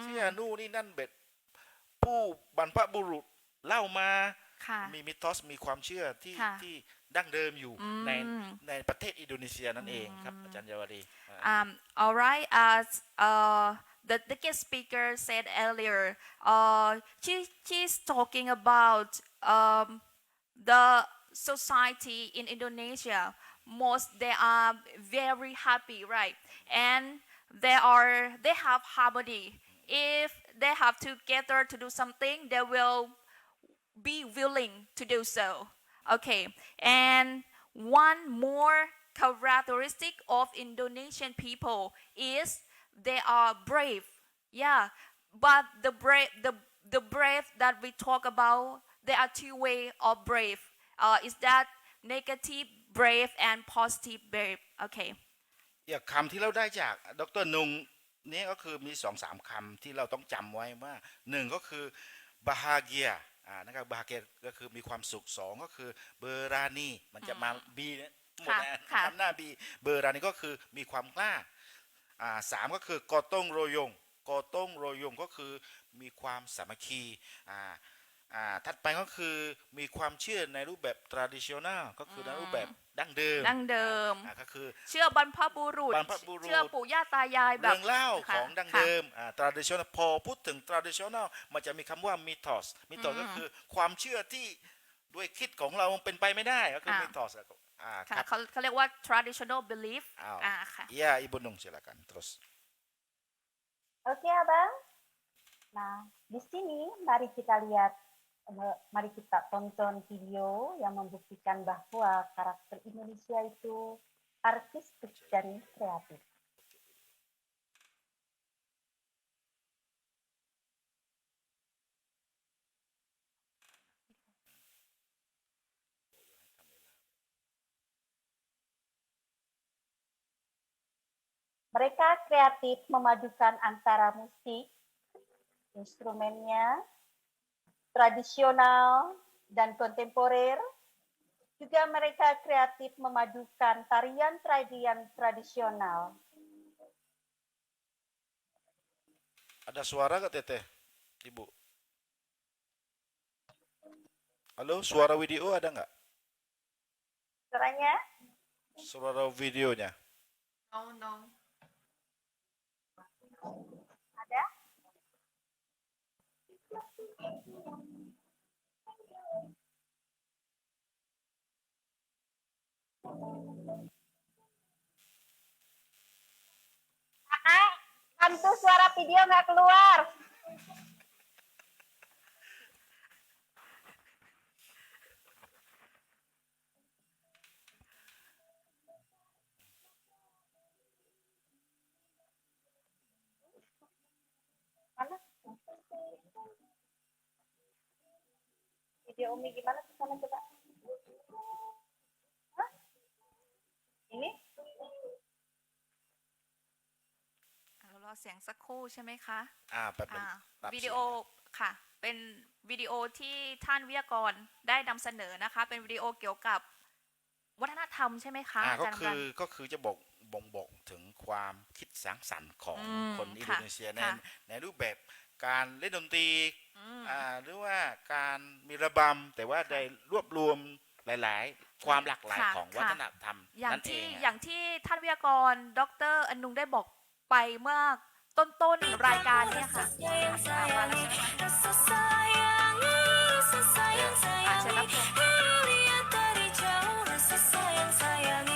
Speaker 2: เชื่อนู่นนี่นั่นแบบผู้บรรพบุรุษเล่ามามีมิทอสมีความเชื่อที่ดั้งเดิมอยู่ในประเทศอินโดนีเซียนั่นเองครับอาจารย์เยาวรี
Speaker 1: alright as the guest speaker said earlier she's talking about the society in Indonesia most they are very happy right and they have harmony if they have together to do something they will be willing to do so okay and one more characteristic of Indonesian people is they are brave yeah but the brave that we talk about there are two ways of brave is that negative brave and positive brave okay
Speaker 2: อย่างคำที่เราได้จากดร.นุงนี่ก็คือมี 2-3 คำที่เราต้องจำไว้ว่า1ก็คือ bahagia นะครับ bahagia ก็คือมีความสุข2ก็คือ berani มันจะมา b หมดนะคำหน้า b berani ก็คือมีความกล้า3ก็คือกอตงโรยงก็คือมีความสามัคคีถัดไปก็คือมีความเชื่อในรูปแบบ traditional ก็คือในรูปแบบดั้งเดิมก็คือ
Speaker 1: เชื่อบรรพบุรุษเชื่อปู่ย่าตายายแบบ
Speaker 2: เรื่องเล่าของดั้งเดิมtraditional พอพูดถึง traditional มันจะมีคำว่า mythos ก็คือความเชื่อที่ด้วยคิดของเราเป็นไปไม่ได้ก็คือ mythos ค
Speaker 1: ค่ะ
Speaker 2: รับ
Speaker 1: เขาเรียกว่า traditional belief
Speaker 2: อ้าว
Speaker 1: ค่ะ
Speaker 2: Iya, Ibu Nung silakan terus.
Speaker 4: Oke, Abang. Nah, di sini mari kita lihat, mari kita tonton video yang membuktikan bahwa karakter Indonesia itu artistik dan kreatif. Mereka kreatif memadukan antara musik, instrumennya, tradisional, dan kontemporer. Juga mereka kreatif memadukan tarian-tarian tradisional.
Speaker 2: Ada suara nggak Teteh, Ibu? Halo, suara video ada nggak?
Speaker 4: Suaranya?
Speaker 2: Suara videonya.
Speaker 1: no
Speaker 4: Ada? Kakak, bantu suara video nggak keluar. Mana? Video Umi gimana tuh sana coba? Hah? Ini?
Speaker 1: รอเสียงสักครู่ใช่ไหมคะ
Speaker 2: แป๊บนึง
Speaker 1: อ่า
Speaker 2: ปรับ
Speaker 1: วิ
Speaker 2: เสี
Speaker 1: ดี
Speaker 2: ย
Speaker 1: โอง ค่ะ เป็นวิดีโอที่ท่านวิทยากรได้นำเสนอนะคะ เป็นวิดีโอเกี่ยวกับวัฒนธรรมใช่ไหมคะอา
Speaker 2: ก็
Speaker 1: จารย์
Speaker 2: คื
Speaker 1: รั
Speaker 2: อน ก็คือจะบ่งบอกถึงความคิดสร้างสรรค์ของ
Speaker 1: อืม
Speaker 2: คนอินโด
Speaker 1: ค่ะ
Speaker 2: นีเซียใน
Speaker 1: ค่ะ
Speaker 2: ในรูปแบบการเล่นดนตรี
Speaker 1: อืม
Speaker 2: หรือว่าการมีระบำแต่ว่า
Speaker 1: ค่ะ
Speaker 2: ได้รวบรวมหลาย ๆ ความหลากหลาย
Speaker 1: ค่ะ
Speaker 2: ของ
Speaker 1: ค่ะ
Speaker 2: วัฒนธรรม
Speaker 1: อย่าง
Speaker 2: นั่นเอ
Speaker 1: ที่
Speaker 2: ง
Speaker 1: อย่างที่ท่านวิทยากรดรอนุงได้บอกไปเมื่อต้นรายการเนี่ยค่ะมาแล้วใช่ไหมคะเชิญรับชม
Speaker 5: Sayang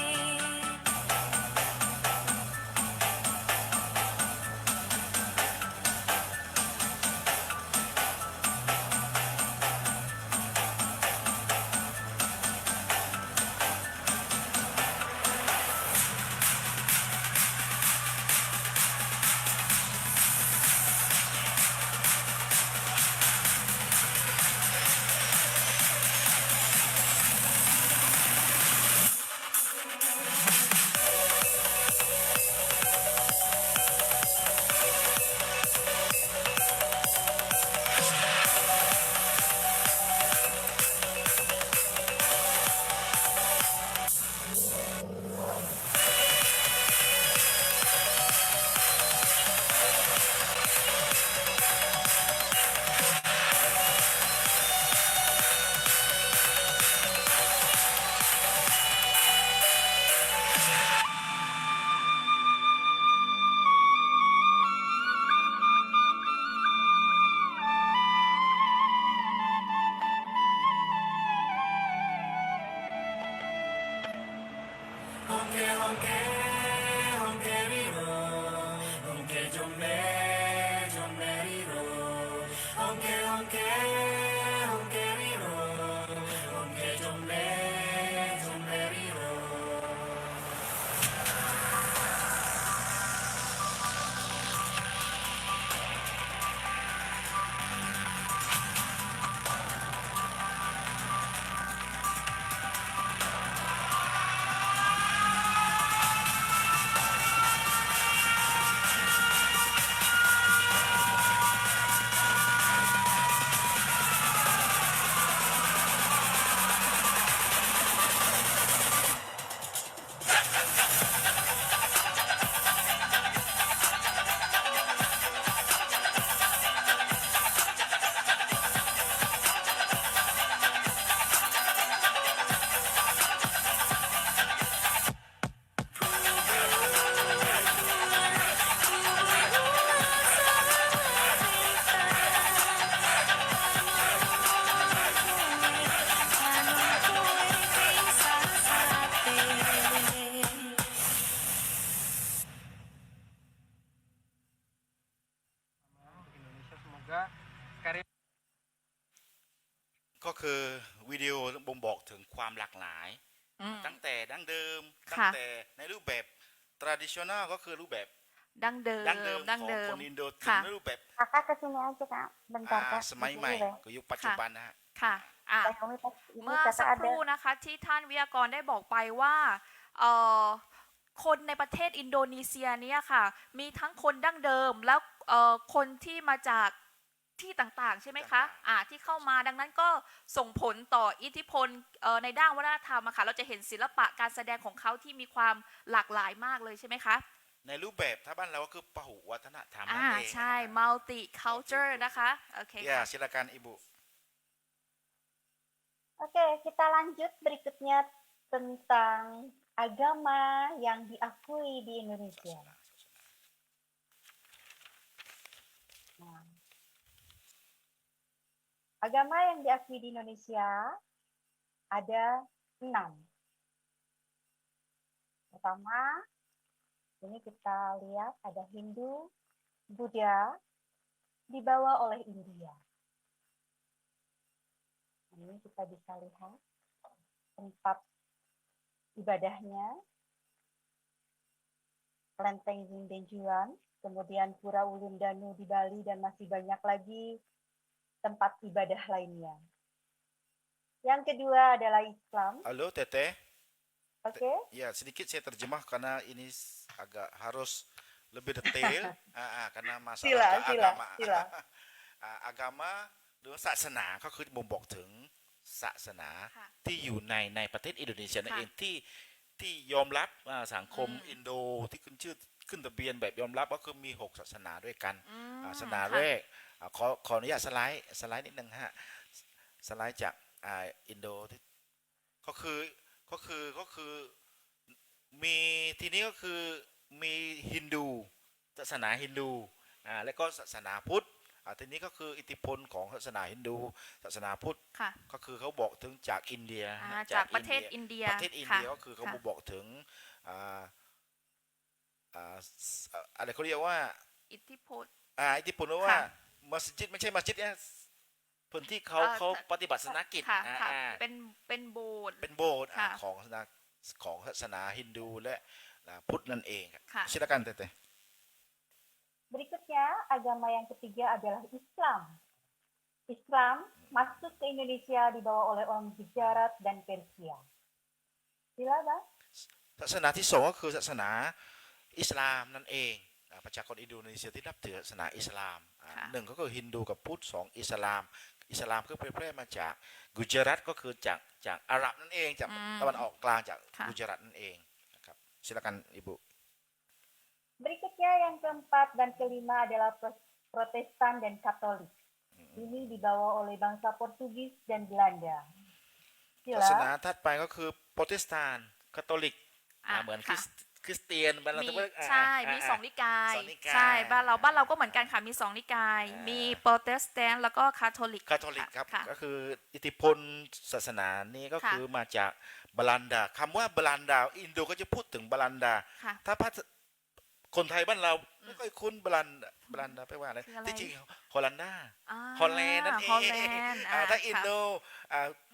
Speaker 2: ก็คือวิดีโอบ่งบอกถึงความหลากหลาย
Speaker 1: อืม
Speaker 2: ตั้งแต่ดั้งเดิม
Speaker 1: ค่ะ
Speaker 2: ตั้งแต่ในรูปแบบ traditional ก็คือรูปแบบ
Speaker 1: ดั้งเดิม
Speaker 2: ดั้งเดิม
Speaker 1: ดั้ง
Speaker 2: ของ
Speaker 1: เดิ
Speaker 2: ค
Speaker 1: ม
Speaker 2: นอินโดถึง
Speaker 1: ค่ะ
Speaker 2: ในรูปแบบ
Speaker 4: Kakak kesini aja kak, bentar kak.
Speaker 2: สมัย
Speaker 4: Di
Speaker 2: ใหม่
Speaker 4: sini deh.
Speaker 2: ก็ยุคปัจจุบันนะฮะ
Speaker 1: ค่ะอ่ะ
Speaker 4: Saya kami pas ini
Speaker 1: เมื่อ
Speaker 4: kakak
Speaker 1: สักค
Speaker 4: ada.
Speaker 1: รู่นะคะที่ท่านวิทยากรได้บอกไปว่าเอ่อคนในประเทศอินโดนีเซียเนี่ยค่ะ มีทั้งคนดั้งเดิมแล้วคนที่มาจากที่ต่างๆ ใช่ไหมคะ
Speaker 2: ต่างๆ
Speaker 1: ที่เข้ามาดังนั้นก็ส่งผลต่ออิทธิพลในด้านวัฒนธรรมอะค่ะเราจะเห็นศิลปะการแสดงของเขาที่มีความหลากหลายมากเลยใช่ไหมคะ
Speaker 2: ในรูปแบบถ้าบ้านเราก็คือพหุวัฒนธรรมนั่นเอง
Speaker 1: ใช่ multi culture นะคะโอเค
Speaker 2: ya
Speaker 1: ค่ะ
Speaker 2: silakan ibu
Speaker 4: Oke, kita lanjut berikutnya tentang agama yang diakui di Indonesia. Nah, agama yang diakui di Indonesia ada 6. Pertama, ini kita lihat ada Hindu, Buddha, dibawa oleh India. Ini kita bisa lihat tempat ibadahnya, Kelenteng Benjuan, kemudian Pura Ulundanu di Bali, dan masih banyak lagi tempat ibadah lainnya. Yang kedua adalah Islam.
Speaker 2: halo teteh
Speaker 4: Oke,
Speaker 2: ya sedikit saya terjemah karena ini agak harus lebih detail karena masalah agama agamaหรือศาสนาก็คือบ่งบอกถึงศาสนา
Speaker 1: ค่ะ
Speaker 2: ที่อยู่ในประเทศอินโดนีเซียนั่น
Speaker 1: ค่ะ
Speaker 2: เองที่ยอมรับสังคม
Speaker 1: อืม
Speaker 2: อินโดที่ขึ้นชื่อขึ้นทะเบียนแบบยอมรับก็คือมี6ศาสนาด้วยกัน
Speaker 1: อืม
Speaker 2: ศาสนา
Speaker 1: ค่ะ
Speaker 2: แรกขออนุญาตสไลด์นิดนึงฮะสไลด์จากอินโดที่ก็คือมีทีนี้ก็คือมีฮินดูศาสนาฮินดูและก็ศาสนาพุทธทีนี้ก็คืออิทธิพลของศาสนาฮินดูศาสนาพุทธ
Speaker 1: ค่ะ
Speaker 2: ก็คือเขาบอกถึงจากอินเดียฮะ
Speaker 1: จากประเทศอินเดีย
Speaker 2: ประเทศอินเดีย
Speaker 1: ค่ะ
Speaker 2: ก็คือเขา
Speaker 1: ค่ะ
Speaker 2: บอกถึงอะไรเขาเรียกว่า
Speaker 1: อิทธิพล
Speaker 2: อิทธิพลว่า
Speaker 1: ค่ะ
Speaker 2: มัสยิดไม่ใช่มัสยิดเนี่ยพื้นที่เขา
Speaker 1: เอ่อ
Speaker 2: เขาปฏิบัติศาสนกิจ
Speaker 1: ค่ะค่ะเป็นโบสถ์
Speaker 2: เป็นโบสถ์
Speaker 1: ค่ะ
Speaker 2: ของศาสนาฮินดูและพุทธนั่นเองครับ
Speaker 1: ค่ะ
Speaker 2: silakan teteh
Speaker 4: berikutnya agama yang ketiga adalah Islam. Islam masuk ke Indonesia dibawa oleh orang Gujarat dan Persia. Silakan.
Speaker 2: ศาสนาที่สองก็คือศาสนาอิสลามนั่นเองประชากรอินโดนีเซียที่นับถือศาสนาอิสลาม
Speaker 1: ค่ะ
Speaker 2: หนึ่งก็คือฮินดูกับพุทธสองอิสลามก็เผยแพร่มาจากกุจรัตก็คือจากอาหรับนั่นเองจากตะวันออกกลางจาก
Speaker 1: ค่ะ
Speaker 2: กุจรัตนั่นเองนะครับ silakan ibu
Speaker 4: Berikutnya yang keempat dan kelima adalah Protestan dan Katolik. Ini dibawa oleh bangsa Portugis dan Belanda.
Speaker 2: ศาสนา
Speaker 4: Sila.
Speaker 2: ถัดไปก็คือโปรเตสแตนต์คาทอลิกเหมือน
Speaker 1: ค่ะ
Speaker 2: คริสเตียนบ้านเรา
Speaker 1: มี
Speaker 2: ต้องเรียก
Speaker 1: ใช่มีสองนิกาย
Speaker 2: สองนิกาย
Speaker 1: ใช่บ้านเราก็เหมือนกันค่ะมีสองนิกาย มีโปรเตสแตนต์แล้วก็คาทอลิก
Speaker 2: คาทอลิกครับ
Speaker 1: ค่ะ
Speaker 2: ก็คืออิทธิพลศาสนานี้ก็
Speaker 1: ค่ะ
Speaker 2: คือมาจากบาลันดาคำว่าบาลันดาอินโดก็จะพูดถึงบาลันดา
Speaker 1: ค่ะ
Speaker 2: ถ้าคนไทยบ้านเราไม่ค่อยคุ้นบาลันดาแปลว่าอะไร
Speaker 1: คืออะไร
Speaker 2: ที่จริงฮอลันดา
Speaker 1: า
Speaker 2: ฮอลแลนด์นั่นเอง
Speaker 1: ฮอลแลนด์
Speaker 2: ถ้าอินโด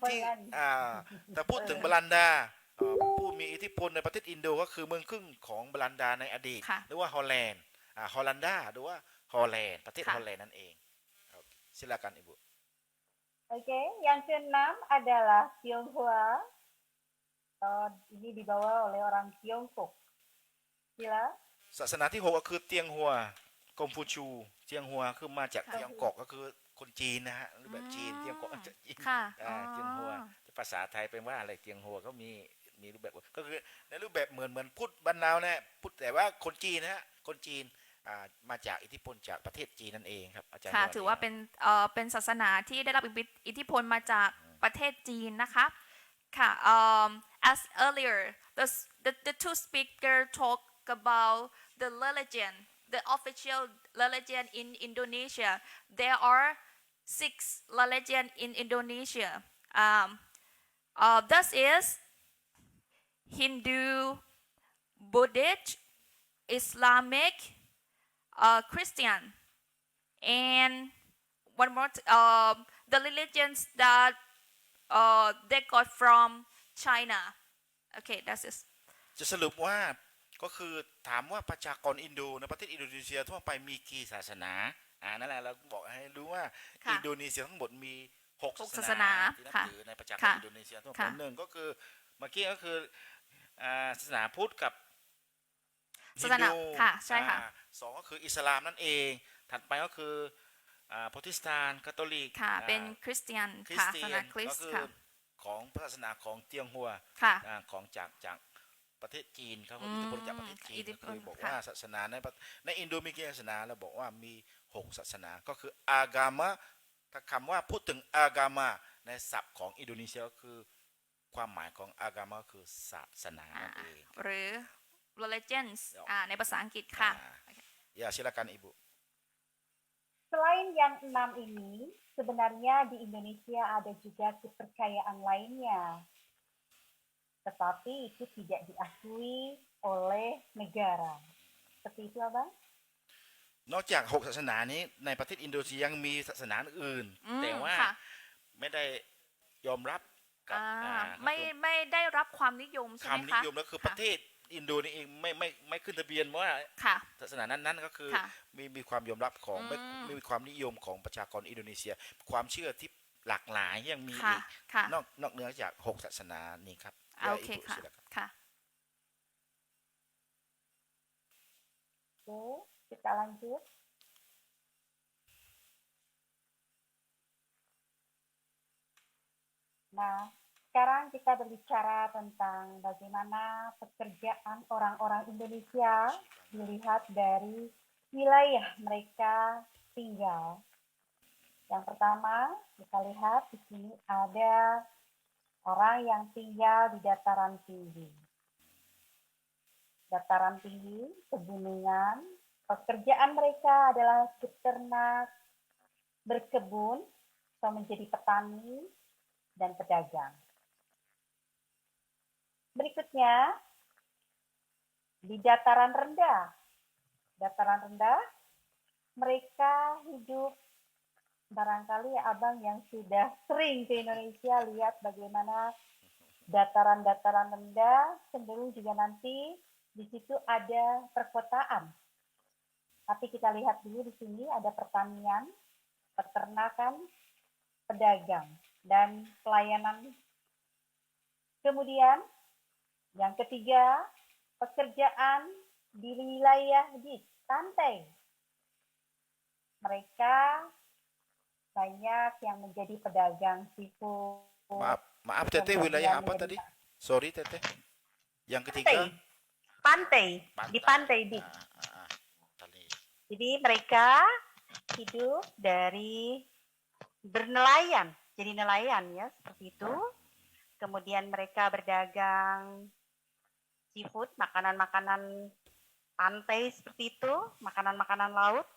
Speaker 2: ที่แต่พูดถึงบาลันดาผู้มีอิทธิพลในประเทศอินโดก็คือเมืองครึ่งของบาลันดาในอดีต
Speaker 1: ค่ะ
Speaker 2: หรือว่าฮอลแลนด์ฮอลันดาหรือว่าฮอลแลนด์ประเทศ
Speaker 1: ค่ะ
Speaker 2: ฮอลแลนด์นั่นเองsilakan ibu
Speaker 4: Oke, yang keenam adalah Tionghoa. Ini dibawa oleh orang Tiongkok. Sila.
Speaker 2: ศาสนาที่6ก็คือเตียงหัวกงฟูชูเตียงหัวคือมาจาก
Speaker 1: ค่ะ
Speaker 2: เตียงกอกก็คือคนจีนนะฮะรูปแบบจีนเตียงกอกจะจีน
Speaker 1: ค่ะ
Speaker 2: เตียงหัวภาษาไทยเป็นว่าอะไรเตียงหัวก็มีรูปแบบก็คือในรูปแบบเหมือนพุทธบรรณาเนี่ยพุทธแต่ว่าคนจีนนะฮะคนจีนมาจากอิทธิพลจากประเทศจีนนั่นเองครับอาจารย์
Speaker 1: ค่ะ
Speaker 2: ยอด
Speaker 1: ถือว่าเป็นศาสนาที่ได้รับอิทธิพลมาจากประเทศจีนนะคะค่ะ as earlier the two speaker talk about the religion the official religion in Indonesia there are 6 religion in Indonesia this is Hindu Buddhist Islamic Christian and one more the religions that they got from China. Okay, that's it.
Speaker 2: จะสรุปว่าก็คือถามว่าประชากรอินโดในประเทศอินโดนีเซียทั่วไปมีกี่ศาสนานั่นแหละเราบอกให้รู้ว่า
Speaker 1: ค่ะ
Speaker 2: อินโดนีเซียทั้งหมดมีหก
Speaker 1: หก
Speaker 2: ศา
Speaker 1: ศา
Speaker 2: ส
Speaker 1: ส
Speaker 2: นา
Speaker 1: นา
Speaker 2: ที่นับ
Speaker 1: ค่ะ
Speaker 2: ถือในประชากร
Speaker 1: ค่ะ
Speaker 2: อินโดนีเซียทั่วไป
Speaker 1: ค่ะ
Speaker 2: หนึ่งก็คือเมื่อกี้ก็คือศาสนาพุทธกับ
Speaker 1: ศาสนา
Speaker 2: ฮินดู
Speaker 1: ค่ะใช่ค่ะ
Speaker 2: สองก็คืออิสลามนั่นเอง ถัดไปก็คือโปรเตสแตนต์คาทอลิก
Speaker 1: ค่ะ เป็นคริสเตียน
Speaker 2: คริส
Speaker 1: ค่ะ
Speaker 2: เตี
Speaker 1: ศาย สนาน คริส
Speaker 2: ก็
Speaker 1: ต์
Speaker 2: คือ
Speaker 1: ค่ะ
Speaker 2: ของศาสนาของเตียงหัว
Speaker 1: ค่ะ
Speaker 2: ของจากประเทศจีนเขาก็
Speaker 1: อืม
Speaker 2: อิทธิพลจากประเทศจีน
Speaker 1: อิทธิ
Speaker 2: ก็
Speaker 1: พล
Speaker 2: คือบอก
Speaker 1: ค่ะ
Speaker 2: ว่าศาสนาในอินโดมีกี่ศาสนาเราบอกว่ามี6ศาสนาก็คืออากามะถ้าคำว่าพูดถึงอากามะในศัพท์ของอินโดนีเซียก็คือความหมายของอากามะคือศาสนานั่นเอง
Speaker 1: หรือ religions
Speaker 2: เดี๋ยว
Speaker 1: ในภาษาอังกฤษค่ะ
Speaker 2: ya silakan ibu
Speaker 4: Selain yang 6 ini, sebenarnya di Indonesia ada juga kepercayaan lainnya. Tetapi itu tidak diakui oleh negara. Seperti itu, Abang?
Speaker 2: นอกจาก6ศาสนานี้ในประเทศอินโดนีเซียยังมีศาสนาอื่น
Speaker 1: อืม
Speaker 2: แต่ว่า
Speaker 1: ค่ะ
Speaker 2: ไม่ได้ยอมรับกับ
Speaker 1: ไม่ได้รับความนิยมใช่ไหม
Speaker 2: คำนิ
Speaker 1: คะ
Speaker 2: ยมแล้วคือ
Speaker 1: ค่ะ
Speaker 2: ประเทศอินโดนีเองไม่ขึ้นทะเบียนว่า
Speaker 1: ค่ะ
Speaker 2: ศาสนานั้นก็คือ
Speaker 1: ค่ะ
Speaker 2: มีความยอมรับของ
Speaker 1: อืม
Speaker 2: ไม่มีความนิยมของประชากรอินโดนีเซีย ความเชื่อที่หลากหลายยังมี
Speaker 1: ค่ะ
Speaker 2: อีก
Speaker 1: ค่ะ
Speaker 2: นอกเหนือจาก6ศาสนานี้ครับ
Speaker 1: โอเค
Speaker 2: Ya, Ibu,
Speaker 1: ค่ะ
Speaker 2: silakan.
Speaker 1: ค่ะ
Speaker 4: Oke, kita lanjut. Nah, sekarang kita berbicara tentang bagaimana pekerjaan orang-orang Indonesia dilihat dari wilayah mereka tinggal. Yang pertama, kita lihat di sini ada orang yang tinggal di dataran tinggi. Dataran tinggi, pegunungan, pekerjaan mereka adalah beternak, berkebun, atau menjadi petani, dan pedagang. Berikutnya, di dataran rendah. Dataran rendah, mereka hidup, barangkali abang yang sudah sering ke Indonesia lihat bagaimana dataran-dataran rendah, cenderung juga nanti di situ ada perkotaan. Tapi kita lihat dulu di sini ada pertanian, peternakan, pedagang, dan pelayanan. Kemudian yang ketiga, pekerjaan di wilayah di pantai. Mereka banyak yang menjadi pedagang seafood.
Speaker 2: Maaf Teteh, wilayah apa tadi? Sorry Teteh. Yang ketiga?
Speaker 4: Pantai. Di pantai, Di.
Speaker 2: Tali.
Speaker 4: Jadi mereka hidup dari bernelayan. Jadi nelayan ya, seperti itu. Kemudian mereka berdagang seafood, makanan-makanan pantai seperti itu, makanan-makanan laut.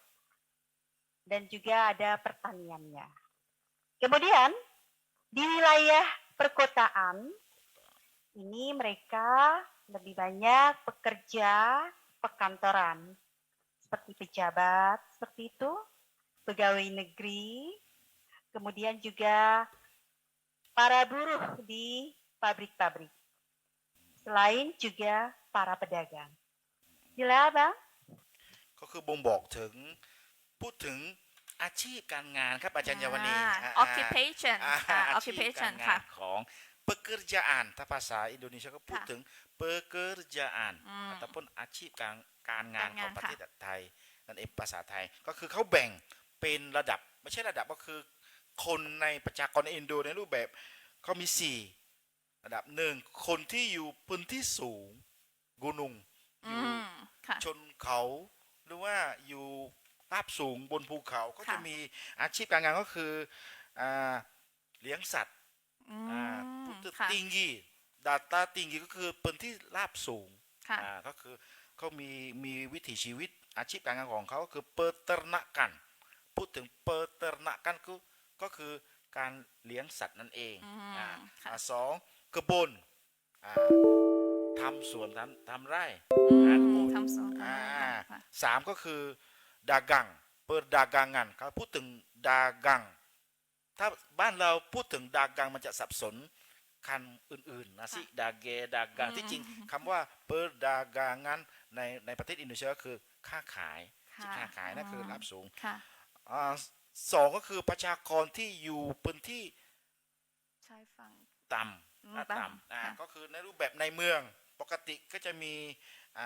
Speaker 4: Dan juga ada pertaniannya. Kemudian di wilayah perkotaan ini mereka lebih banyak pekerja perkantoran seperti pejabat seperti itu, pegawai negeri, kemudian juga para buruh di pabrik-pabrik. Selain juga para pedagang. Gila, Bang?
Speaker 2: ก็คือบ่งบอกถึงพูดถึงอาชีพการงานครับอาจารย์เยาวนี
Speaker 1: occupation
Speaker 2: อาชีพ
Speaker 1: occupation
Speaker 2: การงา
Speaker 1: ค่ะ
Speaker 2: นของ pekerjaan ถ้าภาษาอินโดนีเซียก็พูดถึง pekerjaan ataupun อาชีพการงานของประเทศไทยนั่นเองภาษาไทยก็คือเขาแบ่งเป็นระดับไม่ใช่ระดับก็คือคนในประชากรในอินโดในรูปแบบเขามี4ระดับหนึ่งคนที่อยู่พื้นที่สูงกุนุงอยู่
Speaker 1: ค่ะ
Speaker 2: ชนเขาหรือว่าอยู่ราบสูงบนภูเขาก็จะมีอาชีพการงานก็คือเลี้ยงสัตว์พุทธ
Speaker 1: ค่ะ
Speaker 2: ติงกีดาตาติงกีก็คือเป็นที่ราบสูง
Speaker 1: ค่ะ
Speaker 2: ก็คือเขามีวิถีชีวิตอาชีพการงานของเขาก็คือเปิดเตอร์นักกันพูดถึงเปิดเตอร์นักกันก็คือการเลี้ยงสัตว์นั่นเองสองกระบนทำสวนทำไร่
Speaker 1: ทำสวน
Speaker 2: สามก็คือดากังเปิดดากังงานเขาพูดถึงดากัง ถ้าบ้านเราพูดถึงดากังมันจะสับสนคันอื่นๆนะสิดาเกดากังที่จริงคำว่าเปิดดากางั้นในประเทศอินโดนีเซียก็คือค้าขายที่ค้าขายนั่นคือรับสูง
Speaker 1: ค่ะ
Speaker 2: สองก็คือประชากรที่อยู่พื้นที่
Speaker 1: ใช่ฟัง
Speaker 2: ต่ำ
Speaker 1: ต่ำ
Speaker 2: ต่ำ
Speaker 1: ค่ะ
Speaker 2: ก็คือในรูปแบบในเมืองปกติก็จะมี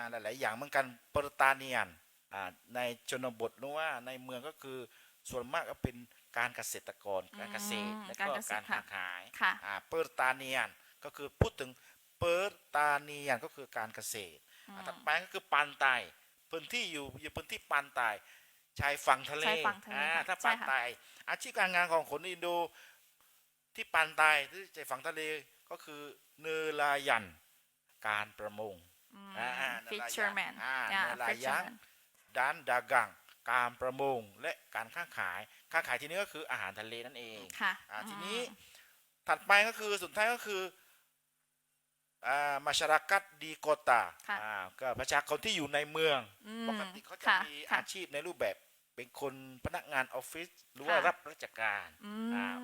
Speaker 2: หลายๆอย่างเหมือนกันเปอร์ตาเนียนในชนบทหรือว่าในเมืองก็คือส่วนมากก็เป็นการเกษตรกรการเกษตรและก็การค้าขาย
Speaker 1: ค่ะ
Speaker 2: เปอร์ตาเนียนก็คือพูดถึงเปอร์ตาเนียนก็คือการเกษตรถัดไปก็คือปันไตพื้นที่อยู่พื้นที่ปันไตชายฝั่งทะเล
Speaker 1: ชายฝั่งทะเลค่ะ
Speaker 2: ถ้า
Speaker 1: ใช่
Speaker 2: ปัน
Speaker 1: ค่ะ
Speaker 2: ไตอาชีพการงานของคนอินโดที่ปันไตที่ชายฝั่งทะเลก็คือเนลายันการประมง
Speaker 1: fisherman
Speaker 2: เนลายันด้านดากังการประมงและการค้าขายที่นี้ก็คืออาหารทะเลนั่นเอง
Speaker 1: ค่ะ
Speaker 2: ทีนี้ถัดไปก็คือสุดท้ายก็คือmasyarakat di kota
Speaker 1: ค่ะ
Speaker 2: ก็ประชากรที่อยู่ในเมืองปกติเขาจะ
Speaker 1: ค่ะ
Speaker 2: มี
Speaker 1: ค่ะ
Speaker 2: อาชีพในรูปแบบเป็นคนพนักงานออฟฟิศหรือว่า
Speaker 1: ค่ะ
Speaker 2: รับราชการ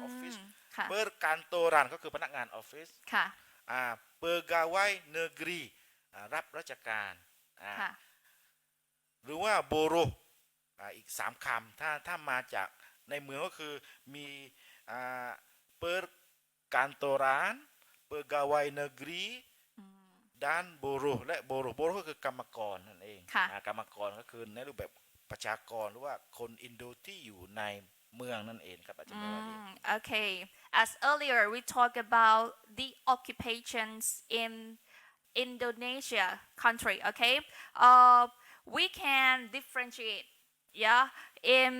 Speaker 2: ออฟฟิศ
Speaker 1: ค่ะ
Speaker 2: เปิดการโตรันก็คือพนักงานออฟฟิศ
Speaker 1: ค่ะ
Speaker 2: pegawai negeri รับราชการ
Speaker 1: ค่ะ
Speaker 2: หรือว่าโบโรอีก3คำถ้ามาจากในเมืองก็คือมีเปิดการโตรัน pegawai negeri ด้านโบโรและโบโรก็คือกรรมกรนั่นเอง
Speaker 1: ค่ะ
Speaker 2: กรรมกรก็คือในรูปแบบประชากรหรือว่าคนอินโดที่อยู่ในเมืองนั่นเองครับอาจารย์เมวดี
Speaker 1: Okay. As earlier, we talked about the occupations in Indonesia country. Okay. We can differentiate, yeah, in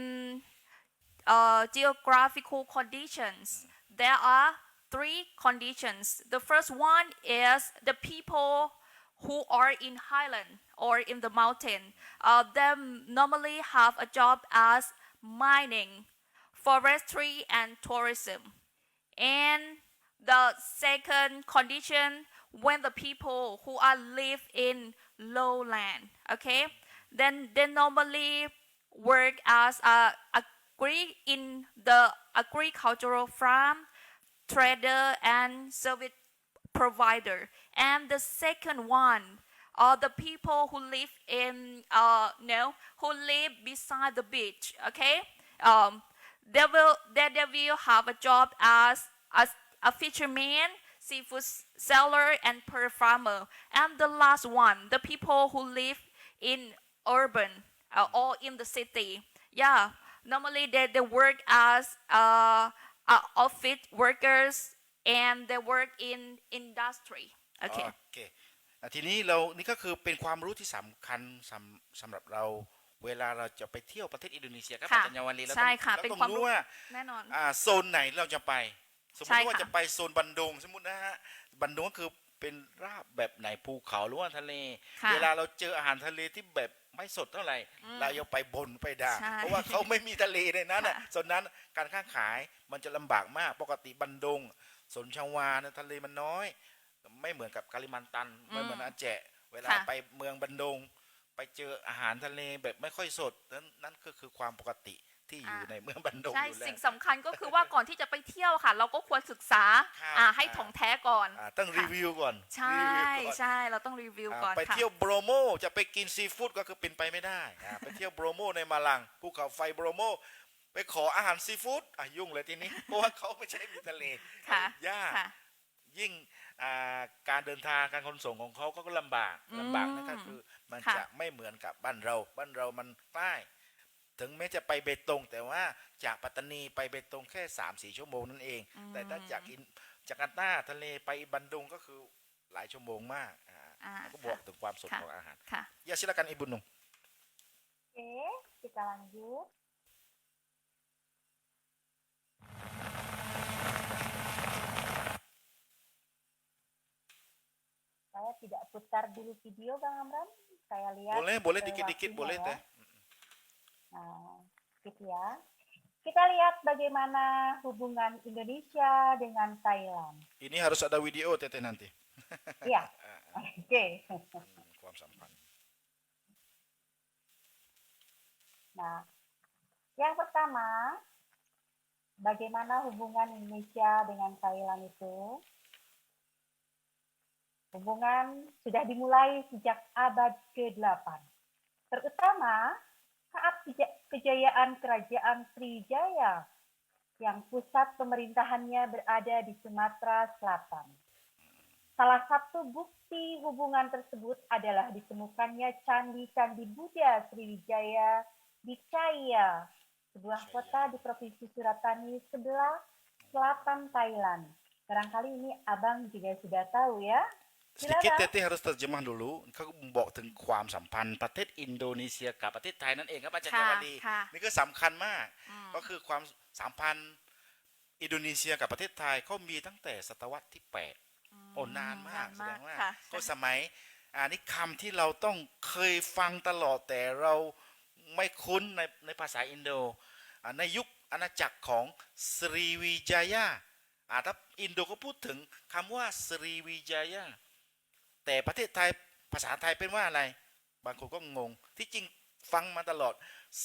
Speaker 1: geographical conditions. There are three conditions. The first one is the people who are in highland or in the mountain. They normally have a job as mining, forestry, and tourism. And the second condition, when the people who are live in lowland, okay, then they normally work as in the agricultural farm, trader, and service provider. And the second one are the people who live in who live beside the beach. Okay, they will have a job as a fisherman, seafood seller, and pearl farmer. And the last one, the people who live in urban or in the city. Yeah, normally they work as office workers and they work in industry. Okay.
Speaker 2: โอเคทีนี้นี่ก็คือเป็นความรู้ที่สำคัญสำหรับเราเวลาเราจะไปเที่ยวประเทศอินโดนีเซียครับ
Speaker 1: ค่ะ
Speaker 2: อาจารย์ยาวลีเรา
Speaker 1: ใช่ค่ะ
Speaker 2: เรา
Speaker 1: เป็น
Speaker 2: ต้อง
Speaker 1: ความรู้
Speaker 2: รู้ว่า
Speaker 1: แน่นอน
Speaker 2: โซนไหนเราจะไปสมม
Speaker 1: ใช่
Speaker 2: ติว่า
Speaker 1: ค่ะ
Speaker 2: จะไปโซนบันดงสมมตินะฮะบันดงก็คือเป็นราบแบบไหนภูเขาหรือว่าทะเล
Speaker 1: ค่ะ
Speaker 2: เวลาเราเจออาหารทะเลที่แบบไม่สดเท่าไหร่เราอย่าไปบนไปด่า
Speaker 1: ใช่
Speaker 2: เพราะว่าเขาไม่มีทะเลในนั้น
Speaker 1: ค่ะ
Speaker 2: ส่วนนั้นการค้าขายมันจะลำบากมากปกติบันดงสนชาวาเนี่ยทะเลมันน้อย ไม่เหมือนกับกาลิมันตันไม่เหมือนอาแจะเวลา
Speaker 1: ค่ะ
Speaker 2: ไปเมืองบันดง ไปเจออาหารทะเลแบบไม่ค่อยสดนั่นก็คือความปกติที่อยู่ในเมืองบันดง
Speaker 1: ใช่
Speaker 2: อยู่แล้ว
Speaker 1: สิ่งสำคัญก็คือว่าก่อนที่จะไปเที่ยวค่ะ เราก็ควรศึกษา
Speaker 2: ครับ
Speaker 1: ให้ถ่องแท้ก่อน
Speaker 2: ต้องรีวิวก่อน
Speaker 1: ใช่
Speaker 2: รีวิวก่อน
Speaker 1: ใช่เราต้องรีวิวก่อน
Speaker 2: ไป
Speaker 1: ค่ะ
Speaker 2: เที่ยวโบรโมจะไปกินซีฟู้ดก็คือเป็นไปไม่ได้ไปเที่ยวโบรโมในมาลังภูเขาไฟโบรโมไปขออาหารซีฟู้ดยุ่งเลยทีนี้ เพราะว่าเขาไม่ใช่มีทะเล
Speaker 1: ค่ะ
Speaker 2: ยาก
Speaker 1: ค่ะ
Speaker 2: ยิ่งการเดินทางการขนส่งของเขาก็ลำบากนั่นก็คือมัน
Speaker 1: ค่ะ
Speaker 2: จะไม่เหมือนกับบ้านเรามันใกล้ถึงแม้จะไปเบตงแต่ว่าจากปัตตานีไปเบตงแค่ 3-4 ชั่วโมงนั่นเอง แต่ถ้าจากจาการ์ตาทะเลไปบันดุงก็คือหลายชั่วโมงมากก็บอกถึงความสด
Speaker 1: ค่ะ
Speaker 2: ของอาหาร
Speaker 1: ค่ะ
Speaker 2: ya silakan Ibu Nung.
Speaker 4: Oke, kita lanjut. Saya tidak putar dulu video, Bang Amran. Saya lihat
Speaker 2: Boleh dikit-dikit
Speaker 4: waktunya
Speaker 2: boleh
Speaker 4: ya.
Speaker 2: teh.
Speaker 4: Nah, gitu ya. Kita lihat bagaimana hubungan Indonesia dengan Thailand.
Speaker 2: Ini harus ada video Teteh nanti.
Speaker 4: Iya. Oke.
Speaker 2: ความสัมพันธ์
Speaker 4: Nah, yang pertama, bagaimana hubungan Indonesia dengan Thailand itu? Hubungan sudah dimulai sejak abad ke-8, terutama saat kejayaan Kerajaan Sriwijaya yang pusat pemerintahannya berada di Sumatera Selatan. Salah satu bukti hubungan tersebut adalah ditemukannya candi-candi Buddha Sriwijaya di Chaiya, sebuah kota di Provinsi Suratani sebelah selatan Thailand. Barangkali ini Abang juga sudah tahu ya.
Speaker 2: sedikit
Speaker 4: Silakan.
Speaker 2: Teti harus terjemah duluเขาบอกถึงความสัมพันธ์ประเทศอินโดนีเซียกับประเทศไทยนั่นเองครับอาจารย์เยาวลี
Speaker 1: ค่ะ
Speaker 2: นี่ก็สำคัญมากก็คือความสัมพันธ์อินโดนีเซียกับประเทศไทยเขามีตั้งแต่ศตวรรษที่8โอ้นานมากแสดงว่า
Speaker 1: ค่ะ
Speaker 2: ก็สมัยนี่คำที่เราต้องเคยฟังตลอดแต่เราไม่คุ้นในภาษาอินโดในยุคอาณาจักรของสรีวิจายาถ้าอินโดก็พูดถึงคำว่าสรีวิจายาแต่ประเทศไทยภาษาไทยเป็นว่าอะไรบางคนก็งงที่จริงฟังมาตลอด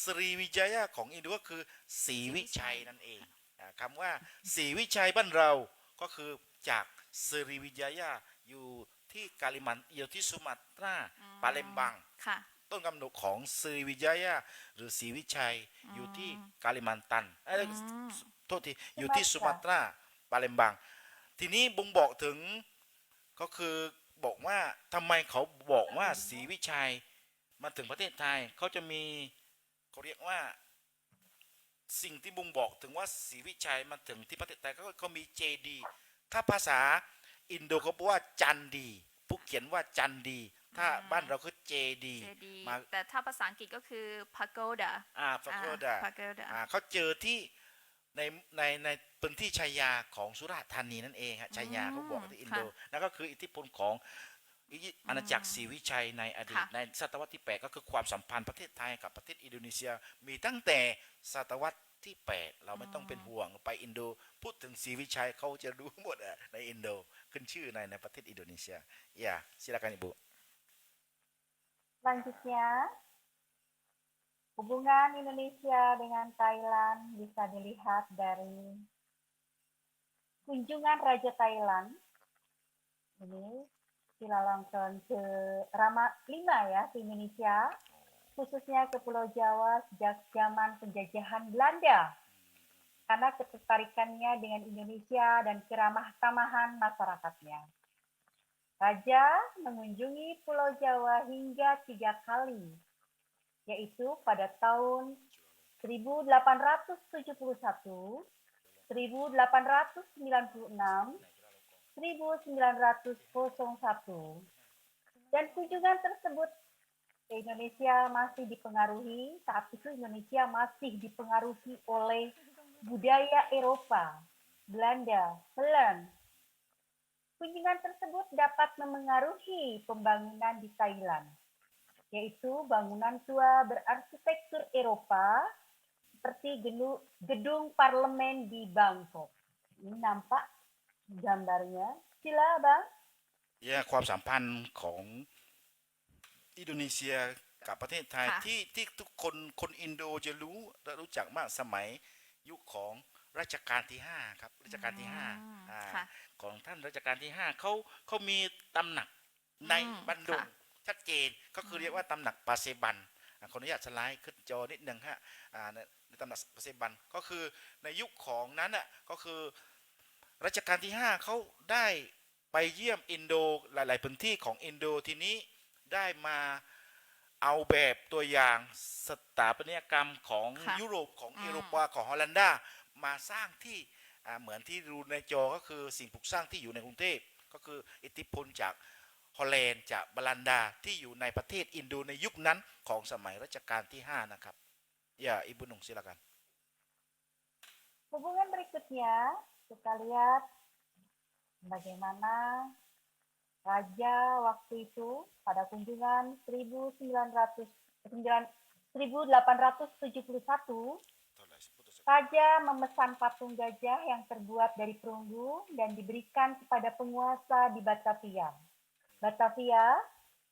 Speaker 2: สรีวิจายาของอินโดก็คือศรีวิชัยนั่นเองคำว่าศรีวิชัยบ้านเราก็คือจากสรีวิจายาอยู่ที่กาลิมันอยู่ที่สุมาตราปาเลมบัง
Speaker 1: ค่ะ
Speaker 2: ต้นกำเนิดของสรีวิจายาหรือศรีวิชัยอยู่ที่กาลิมันตันโทษทีอยู่ที่สุมาตราปาเลมบังทีนี้บ่งบอกถึงก็คือบอกว่าทำไมเขาบอกว่าศรีวิชัยมาถึงประเทศไทยเขาจะมีเขาเรียกว่าสิ่งที่บ่งบอกถึงว่าศรีวิชัยมาถึงที่ประเทศไทยเขามีเจดีย์ถ้าภาษาอินโดเขาบอกว่าจันดีผู้เขียนว่าจันดีถ้าบ้านเราคือเจดี
Speaker 1: JD
Speaker 2: มา
Speaker 1: แต่ถ้าภาษาอังกฤษก็คือ pagoda
Speaker 2: ฟาโกดา
Speaker 1: pagoda
Speaker 2: เขาเจอที่ในพื้นที่ชัยยาของสุราษฎร์ธานีนั่นเองฮะชัยยาเขาบอกที่อินโดนั่นก็คืออิทธิพลของอาณาจักรศรีวิชัยในอดีตในศตวรรษที่ 8 ก็คือความสัมพันธ์ประเทศไทยกับประเทศอินโดนีเซียมีตั้งแต่ศตวรรษที่ 8 เราไม่ต้องเป็นห่วงไปอินโดพูดถึงศรีวิชัยเขาจะรู้หมดในอินโดขึ้นชื่อในประเทศอินโดนีเซียya silakan ibu
Speaker 4: Selanjutnya, hubungan Indonesia dengan Thailand bisa dilihat dari kunjungan Raja Thailand. Ini dilalangkan ke Rama 5 ya ke Indonesia, khususnya ke Pulau Jawa sejak zaman penjajahan Belanda. Karena ketertarikannya dengan Indonesia dan keramah tamahan masyarakatnya. Raja mengunjungi Pulau Jawa hingga 3 kali, yaitu pada tahun 1871, 1896, 1901. Dan kunjungan tersebut ke Indonesia masih dipengaruhi, saat itu Indonesia masih dipengaruhi oleh budaya Eropa, Belanda, Holland. Kunjungan tersebut dapat memengaruhi pembangunan di Thailand, yaitu bangunan tua berarsitektur Eropa seperti gedung parlemen di Bangkok. Ini nampak gambarnya. Sila, Bang.
Speaker 2: Ya, ความสัมพันธ์ของอินโดนีเซียกับประเทศไทยที่ทุกคนอินโดจะรู้และรู้จักมากสมัยยุคของรัชกาลที่5ครับรัชกาลที่5ของท่านรัชกาลที่5เขามีตำหนักในบันดุงชัดเจนก็คือเรียกว่าตำหนักปาเซบันขออนุญาตสไลด์ขึ้นจอนิดนึงฮะในตำหนักปาเซบันก็คือในยุคของนั้นน่ะก็คือรัชกาลที่5เขาได้ไปเยี่ยมอินโดหลายๆพื้นที่ของอินโดทีนี้ได้มาเอาแบบตัวอย่างสถาปัตยกรรมของยุโรปของเอโรปาของฮอลันดามาสร้างที่เหมือนที่ดูในจอก็คือสิ่งปลูกสร้างที่อยู่ในกรุงเทพก็คืออิทธิพลจากฮอลแลนด์จากบาลันดาที่อยู่ในประเทศอินโดในยุคนั้นของสมัยรัชกาลที่5นะครับya Ibu Nung silakan
Speaker 4: Hubungan berikutnya kita lihat bagaimana Raja waktu itu pada kunjungan 1871, Raja memesan patung gajah yang terbuat dari perunggu dan diberikan kepada penguasa di Batavia. Batavia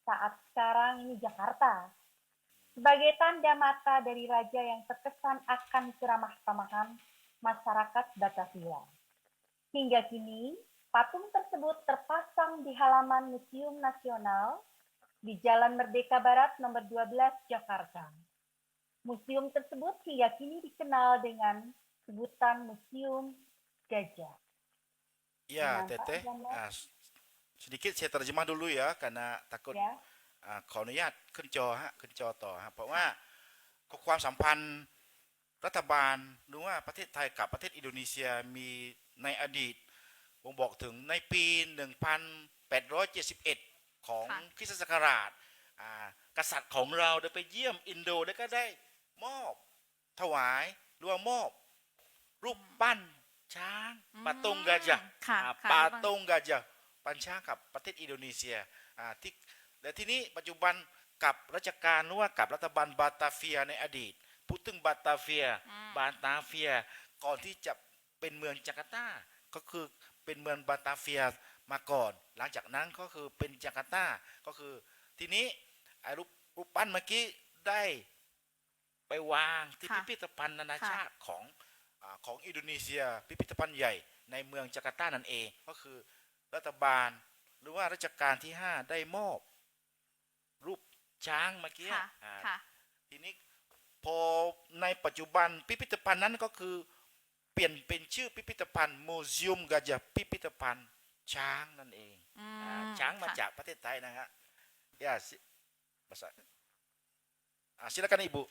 Speaker 4: saat sekarang ini Jakarta. Sebagai tanda mata dari raja yang terkesan akan keramah tamahan masyarakat Batavia. Hingga kini, patung tersebut terpasang di halaman Museum Nasional di Jalan Merdeka Barat nomor 12 Jakarta. Museum tersebut hingga kini dikenal dengan sebutan Museum Gajah.
Speaker 2: Ya,
Speaker 4: Nampak
Speaker 2: Teteh,
Speaker 4: gambar?
Speaker 2: sedikit saya terjemah dulu ya, karena takut
Speaker 4: ya
Speaker 2: ขออนุญาตขึ้นจอฮะขึ้นจอต่อฮะเพราะว่าความสัมพันธ์รัฐบาลหรือว่าประเทศไทยกับประเทศอินโดนีเซียมีในอดีตผมบอกถึงในปี 1871 ของ
Speaker 1: ค่ะ
Speaker 2: คริสตศักราชกษัตริย์ของเราได้ไปเยี่ยมอินโดแล้วก็ได้มอบถวายหรือว่ามอบรูปปั้นช้างปาตงกาจา
Speaker 1: ค่ะ
Speaker 2: ปาตงกาจาปันช้างกับประเทศอินโดนีเซียที่และที่นี้ปัจจุบันกับราชการหรือว่ากับรัฐบาลบาตาเฟียในอดีตพูดถึงบาตาเฟียก่อนที่จะเป็นเมืองจาการ์ตาก็คือเป็นเมืองบาตาเฟียมาก่อนหลังจากนั้นก็คือเป็นจาการ์ตาก็คือทีนี้ไอ้รูปปั้นเมื่อกี้ได้ไปวางที่
Speaker 1: ค่ะ
Speaker 2: พิพิธภัณฑ์นานา
Speaker 1: ค่ะ
Speaker 2: ชาติของอินโดนีเซียพิพิธภัณฑ์ใหญ่ในเมืองจาการ์ตานั่นเองก็คือรัฐบาลหรือว่ารัชกาลที่ 5 ได้มอบรูปช้างเมื่อกี้
Speaker 1: ค่ะค่ะ
Speaker 2: ทีนี้พอในปัจจุบันพิพิธภัณฑ์นั้นก็คือเปลี่ยนเป็นชื่อพิพิธภัณฑ์ Museum Gajah พิพิธภัณฑ์ช้างนั่นเอง
Speaker 1: อืม
Speaker 2: ช้างมา
Speaker 1: ค่ะ
Speaker 2: จากประเทศไทยนะฮะya bahasa silakan Ibu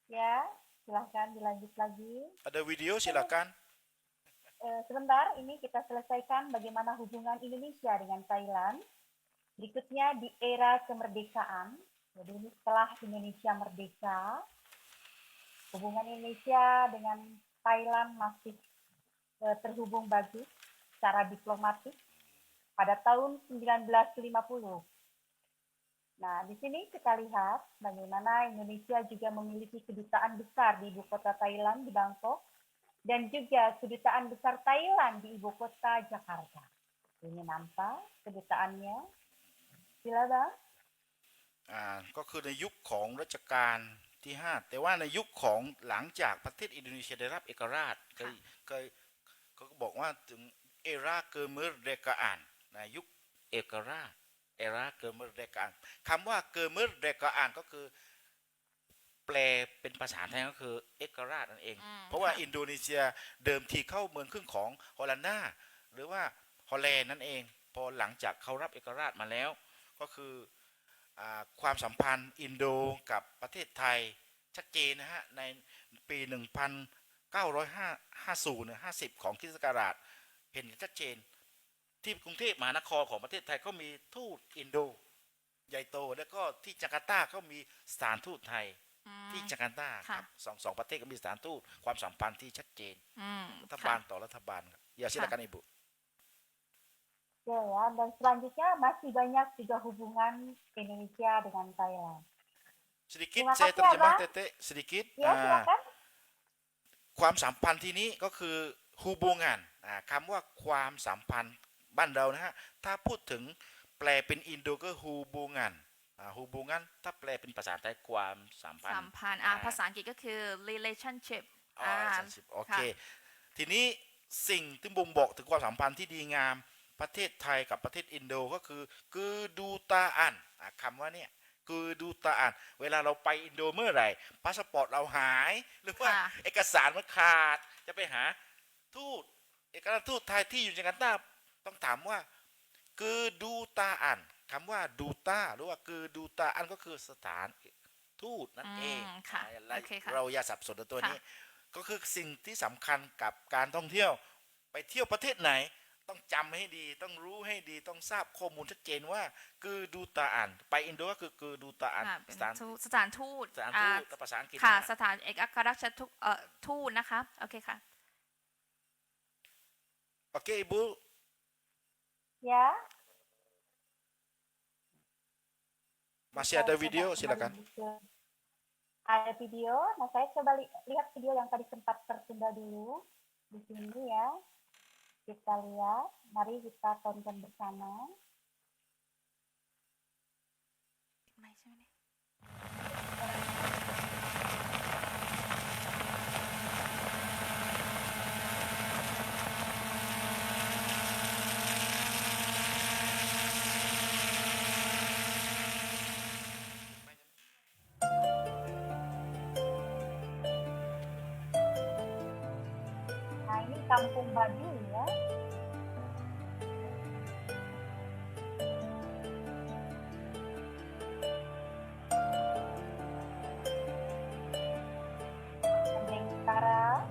Speaker 4: ya silahkan dilanjut lagi.
Speaker 2: ada video silakan
Speaker 4: Sebentar, ini kita selesaikan bagaimana hubungan Indonesia dengan Thailand. Berikutnya di era kemerdekaan. Jadi ini setelah Indonesia merdeka, hubungan Indonesia dengan Thailand masih terhubung bagus secara diplomatik pada tahun 1950. Nah, di sini kita lihat bagaimana Indonesia juga memiliki kedutaan besar di ibu kota Thailand di Bangkok dan juga kedutaan besar Thailand di ibu kota Jakarta. Ini nampak kedutaannya. Sila Bang.
Speaker 2: ก็คือในยุคของรัชกาลที่ 5แต่ว่าในยุคของหลังจากประเทศอินโดนีเซียได้รับเอกราชเขาก็บอกว่าถึงเอราเกอร์เมอร์เดกาอันในยุคเอกราชเอราเกอร์เมอร์เดกาอันคำว่าเกอร์เมอร์เดกาอันก็คือแปลเป็นภาษาไทยก็คือเอกราชนั่นเองเพราะว่าอินโดนีเซียเดิมทีเข้าเมืองครึ่งของฮอลันดาหรือว่าฮอลแลนด์นั่นเองพอหลังจากเขารับเอกราชมาแล้วก็คือความสัมพันธ์อินโดกับประเทศไทยชัดเจนนะฮะในปี 1950 ของคริสตศักราชเห็นชัดเจนที่กรุงเทพมหานครของประเทศไทยก็มีทูตอินโดใหญ่โตแล้วก็ที่จาการ์ตาก็มีสถานทูตไทยที่จาการ์ตาครับสองประเทศก็มีสถานทูตความสัมพันธ์ที่ชัดเจนรัฐบาลต่อรัฐบาลครับอย่าsilakan Ibu
Speaker 4: Ya, dan selanjutnya masih banyak juga hubungan Indonesia dengan Thailand.
Speaker 2: sedikit
Speaker 4: Terima
Speaker 2: saya
Speaker 4: kasih,
Speaker 2: terjemah
Speaker 4: Abang.
Speaker 2: Tete sedikit
Speaker 4: Ya, silakan.
Speaker 2: ความสัมพันธ์ที่นี้ก็คือฮูบูงานคำว่าความสัมพันธ์บ้านเรานะฮะถ้าพูดถึงแปลเป็นอินโดก็ฮูบูงานฮูบูงานถ้าแปลเป็นภาษาไทยความสัมพัน
Speaker 1: สัม
Speaker 2: ธ์
Speaker 1: พันธ์ภาษาอังกฤษก็คือ relationship
Speaker 2: โอเคทีนี้สิ่งที่บ่งบอกถึงความสัมพันธ์ที่ดีงามประเทศไทยกับประเทศอินโดก็คือดูตาอันคำว่าเนี่ยคือดูตาอันเวลาเราไปอินโดเมื่อไหร่พาสปอร์ตเราหายหรือว่าเอกสารมันขาดจะไปหาทูตเอกอัครทูตไทยที่อยู่ในจาการ์ตาต้องถามว่าคือดูตาอันคำว่าดูตาหรือว่าคือดูตาอันก็คือสถานทูตนั่นเอง
Speaker 1: ค่ะโอเคค่ะ
Speaker 2: เราอย่าสับสนตัวนี้ก็คือสิ่งที่สำคัญกับการท่องเที่ยวไปเที่ยวประเทศไหนต้องจำให้ดีต้องรู้ให้ดีต้องทราบข้อมูลชัดเจนว่าคือดูตาอันไปอินโดก็คือดูตาอันสถานทูต
Speaker 1: สถานทูต
Speaker 2: ภาษาอังกฤษ
Speaker 1: ค่ะสถานเอกอัครราชทูตนะคะโอเคค่ะ
Speaker 2: โอเคIbu
Speaker 4: Ya.
Speaker 2: masih ada video silakan
Speaker 4: Ada video. Nah, saya coba lihat video yang tadi sempat tertunda dulu di sini ya. Kita lihat. Mari kita tonton bersama.
Speaker 1: ไม่ใช่ไหมเนี่ย
Speaker 4: Nah, Kampung Baduy ya. Kendeng Utara.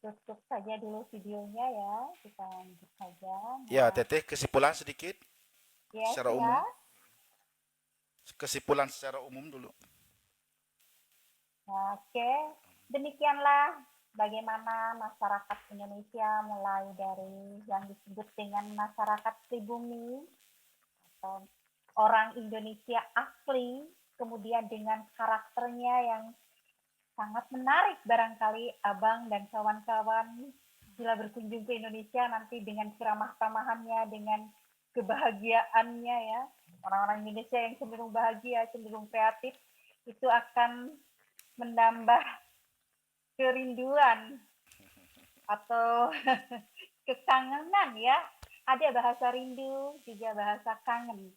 Speaker 4: tutup saja dulu videonya ya. Kita lanjut saja.
Speaker 2: Ya,
Speaker 4: Nah,
Speaker 2: Teteh kesimpulan sedikit
Speaker 4: ya,
Speaker 2: secara
Speaker 4: ya.
Speaker 2: umum. Kesimpulan secara umum dulu.
Speaker 4: Nah, oke, demikianlah bagaimana masyarakat Indonesia mulai dari yang disebut dengan masyarakat pribumi atau orang Indonesia asli, kemudian dengan karakternya yang sangat menarik barangkali Abang dan kawan-kawan bila berkunjung ke Indonesia nanti dengan keramah tamahannya, dengan kebahagiaannya ya. Orang-orang Indonesia yang cenderung bahagia, cenderung kreatif, itu akan menambah kerinduan atau kekangenan ya. Ada bahasa rindu, juga bahasa kangen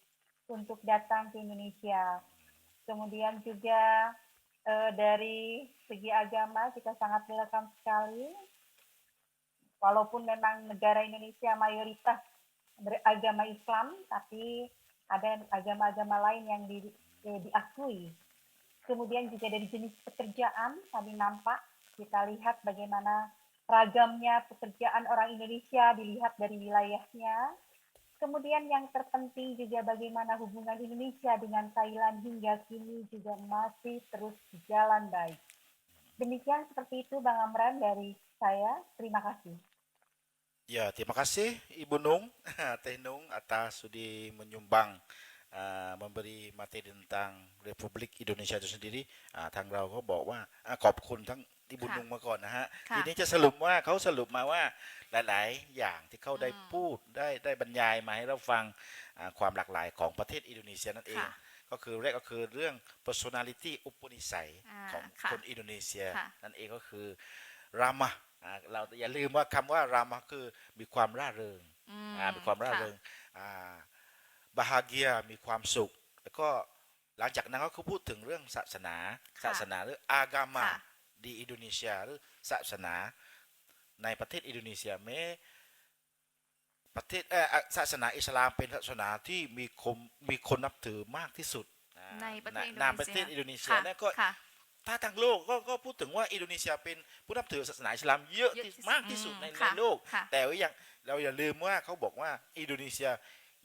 Speaker 4: untuk datang ke Indonesia. Kemudian juga dari segi agama kita sangat welcome sekali. Walaupun memang negara Indonesia mayoritas beragama Islam, tapi ada agama-agama lain yang diakui. Kemudian juga dari jenis pekerjaan, tadi nampak kita lihat bagaimana ragamnya pekerjaan orang Indonesia dilihat dari wilayahnya. Kemudian yang terpenting juga bagaimana hubungan Indonesia dengan Thailand hingga kini juga masih terus berjalan baik. Demikian seperti itu Bang Amran dari saya. Terima kasih.
Speaker 2: Ya, terima kasih Ibu Nung, Teh Nung atas sudi menyumbang memberi materi tentang Republik Indonesia itu sendiri.ทางเราก็บอกว่าขอบคุณทั้งที่บุญ
Speaker 1: ค่ะ
Speaker 2: นุงมาก่อนนะฮะ
Speaker 1: ค่ะ
Speaker 2: ทีนี้จะสรุปว่าเขาสรุปมาว่าหลายๆ อย่างที่เขาได้พูดได้บรรยายมาให้เราฟังความหลากหลายของประเทศอินโดนีเซียนั่นเอง
Speaker 1: ค่ะ
Speaker 2: ก็คือแรกก็คือเรื่อง personality อุปนิสัยของ
Speaker 1: ค่ะ
Speaker 2: คนอินโดนีเซีย
Speaker 1: ค่ะ
Speaker 2: นั่นเองก็คือรามะเราอย่าลืมว่าคำว่ารามะคือมีความร่าเริง มีความร่าเริงบาฮาเกียมีความสุขแล้วก็หลังจากนั้นก็คือพูดถึงเรื่องศาสนา
Speaker 1: ค่ะ
Speaker 2: ศาสนาหรืออากามา
Speaker 1: ค่ะ
Speaker 2: di อินโดนีเซียหรือศาสนาในประเทศอินโดนีเซียแม้ประเทศศาสนาอิสลามเป็นศาสนาที่มีคนนับถือมากที่สุด
Speaker 1: ในประเทศ
Speaker 2: ในประเทศอินโดนีเซีย
Speaker 1: ค่ะ
Speaker 2: นั่นก็
Speaker 1: ค่ะ
Speaker 2: ถ้าทางโลกก็พูดถึงว่าอินโดนีเซียเป็นผู้นับถือศาสนาอิสลามเยอะ
Speaker 1: เยอะที่สุด
Speaker 2: มากที่สุดใน
Speaker 1: ค่ะ
Speaker 2: โลก
Speaker 1: ค่ะ
Speaker 2: แต่ว่าเราอย่าลืมว่าเขาบอกว่าอินโดนีเซีย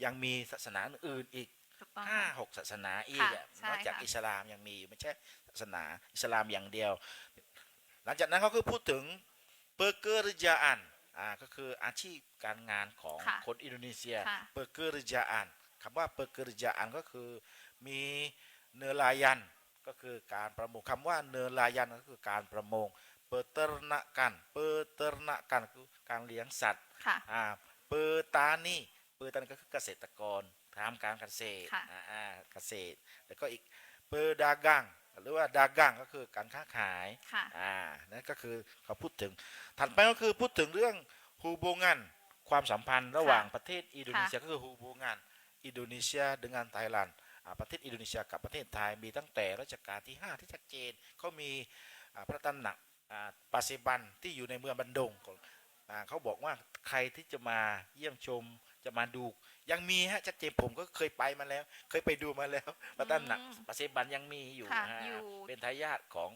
Speaker 2: ยังมีศาสนาอื่นอีก
Speaker 1: ถูกต้อง
Speaker 2: ห้า
Speaker 1: ค่ะ
Speaker 2: หกศาสนาอีก
Speaker 1: ค่ะใช่
Speaker 2: นอกจาก
Speaker 1: ค่ะ
Speaker 2: อิสลามยังมีอยู่ไม่ใช่ศาสนาอิสลามอย่างเดียว หลังจากนั้นเขาก็พูดถึงเปอร์เกอร์จาอันก็คืออาชีพการงานของ
Speaker 1: ค่ะ
Speaker 2: คนอินโดนีเซีย
Speaker 1: ค่ะ
Speaker 2: เปอร์เกอร์จาอันคำว่าเปอร์เกอร์จาอันก็คือมีเนลายันก็คือการประมงคำว่าเนลายันก็คือการประมงเปอร์เตอร์นักกันเปอร์เตอร์นักกันคือการเลี้ยงสัตว์
Speaker 1: ค่ะ
Speaker 2: เปอร์ตานี่เปอร์ตานี่ก็คือเกษตรกรทำการเกษตร
Speaker 1: ค่ะ
Speaker 2: เกษตรแล้วก็อีกเปอร์ดากังหรือว่าดากังก็คือการค้าขาย
Speaker 1: ค่ะ
Speaker 2: นั่นก็คือเขาพูดถึงถัดไปก็คือพูดถึงเรื่องฮูโบงันความสัมพันธ์ระหว่างประเทศอินโดนีเซียก็คือฮูโบงันอินโดนีเซียdengan Thailandประเทศอินโดนีเซียกับประเทศไทยมีตั้งแต่รัชกาลที่ 5 ที่ชัดเจนเขามีพระตำหนักปาเซบันที่อยู่ในเมืองบันดงเขาบอกว่าใครที่จะมาเยี่ยมชมจะมาดูยังมีฮะชัดเจนผมก็เคยไปมาแล้วเคยไปดูมาแล้วพระตำหนักปาเซบันยังมีอยู่
Speaker 1: ค่ะ
Speaker 2: ฮะ
Speaker 1: อยู่
Speaker 2: เป็นทายาทของ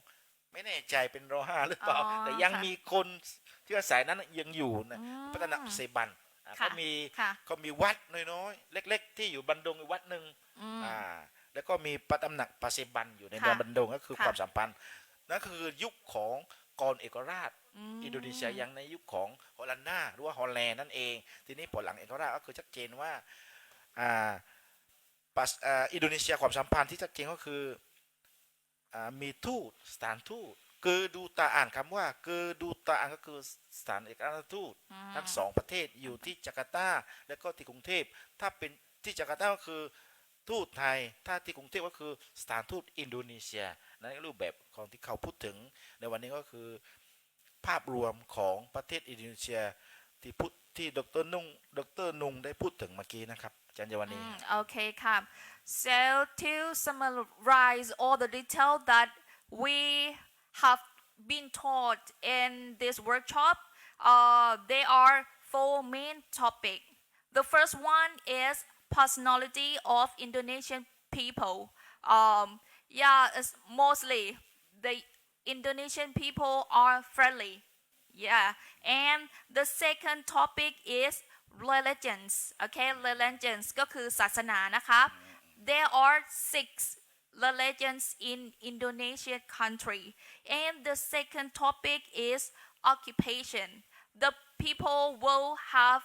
Speaker 2: ไม่แน่ใจเป็นรห้าหรือเปล่า
Speaker 1: อ๋อ
Speaker 2: แต่ยัง
Speaker 1: ค่ะ
Speaker 2: มีคนเชื้อสายนั้นยังอยู่นะ
Speaker 1: อืม
Speaker 2: พระตำหนักปาเซบัน
Speaker 1: ค่ะ
Speaker 2: เขามีวัดน้อยๆเล็กๆ ที่อยู่บันดงอีกวัดหนึ่ง
Speaker 1: อืม
Speaker 2: แล้วก็มีพระตำหนักปาเซบันอยู่ใน
Speaker 1: ค่ะ
Speaker 2: เมืองบันดงก็คือ
Speaker 1: ค่ะ
Speaker 2: ความสัมพันธ์นั่นคือยุคของกรเอกราช
Speaker 1: ม
Speaker 2: อินโดนีเซียยังในยุคของฮอลันดาหรือว่าฮอลแลนด์นั่นเอง ทีนี้พอหลังเอกราชก็คือชัดเจนว่าอินโดนีเซียความสัมพันธ์ที่ชัดเจนก็คือมีทูตสถานทูตเกอดูตาอ่านคำว่าเกอดูตาอ่านก็คือสถานเอกอัครราชทูต ทั้งสองประเทศอยู่ที่จาการ์ตาและก็ที่กรุงเทพถ้าเป็นที่จาการ์ตาก็คือทูตไทยถ้าที่กรุงเทพก็คือสถานทูตอินโดนีเซียนั่นรูปแบบของที่เขาพูดถึงในวันนี้ก็คือภาพรวมของประเทศอินโดนีเซียที่ดรนุงได้พูดถึงเมื่อกี้นะครับอาจารย์เยาวณี
Speaker 1: Okay, Kam. So to summarize all the detail that we have been taught in this workshop, there are four main topics. The first one is personality of Indonesian people. It's mostly the Indonesian people are friendly. Yeah, and the second topic is religions. Okay, religions ก็คือศาสนานะคะ There are 6 religions in Indonesian country, and the second topic is occupation. The people will have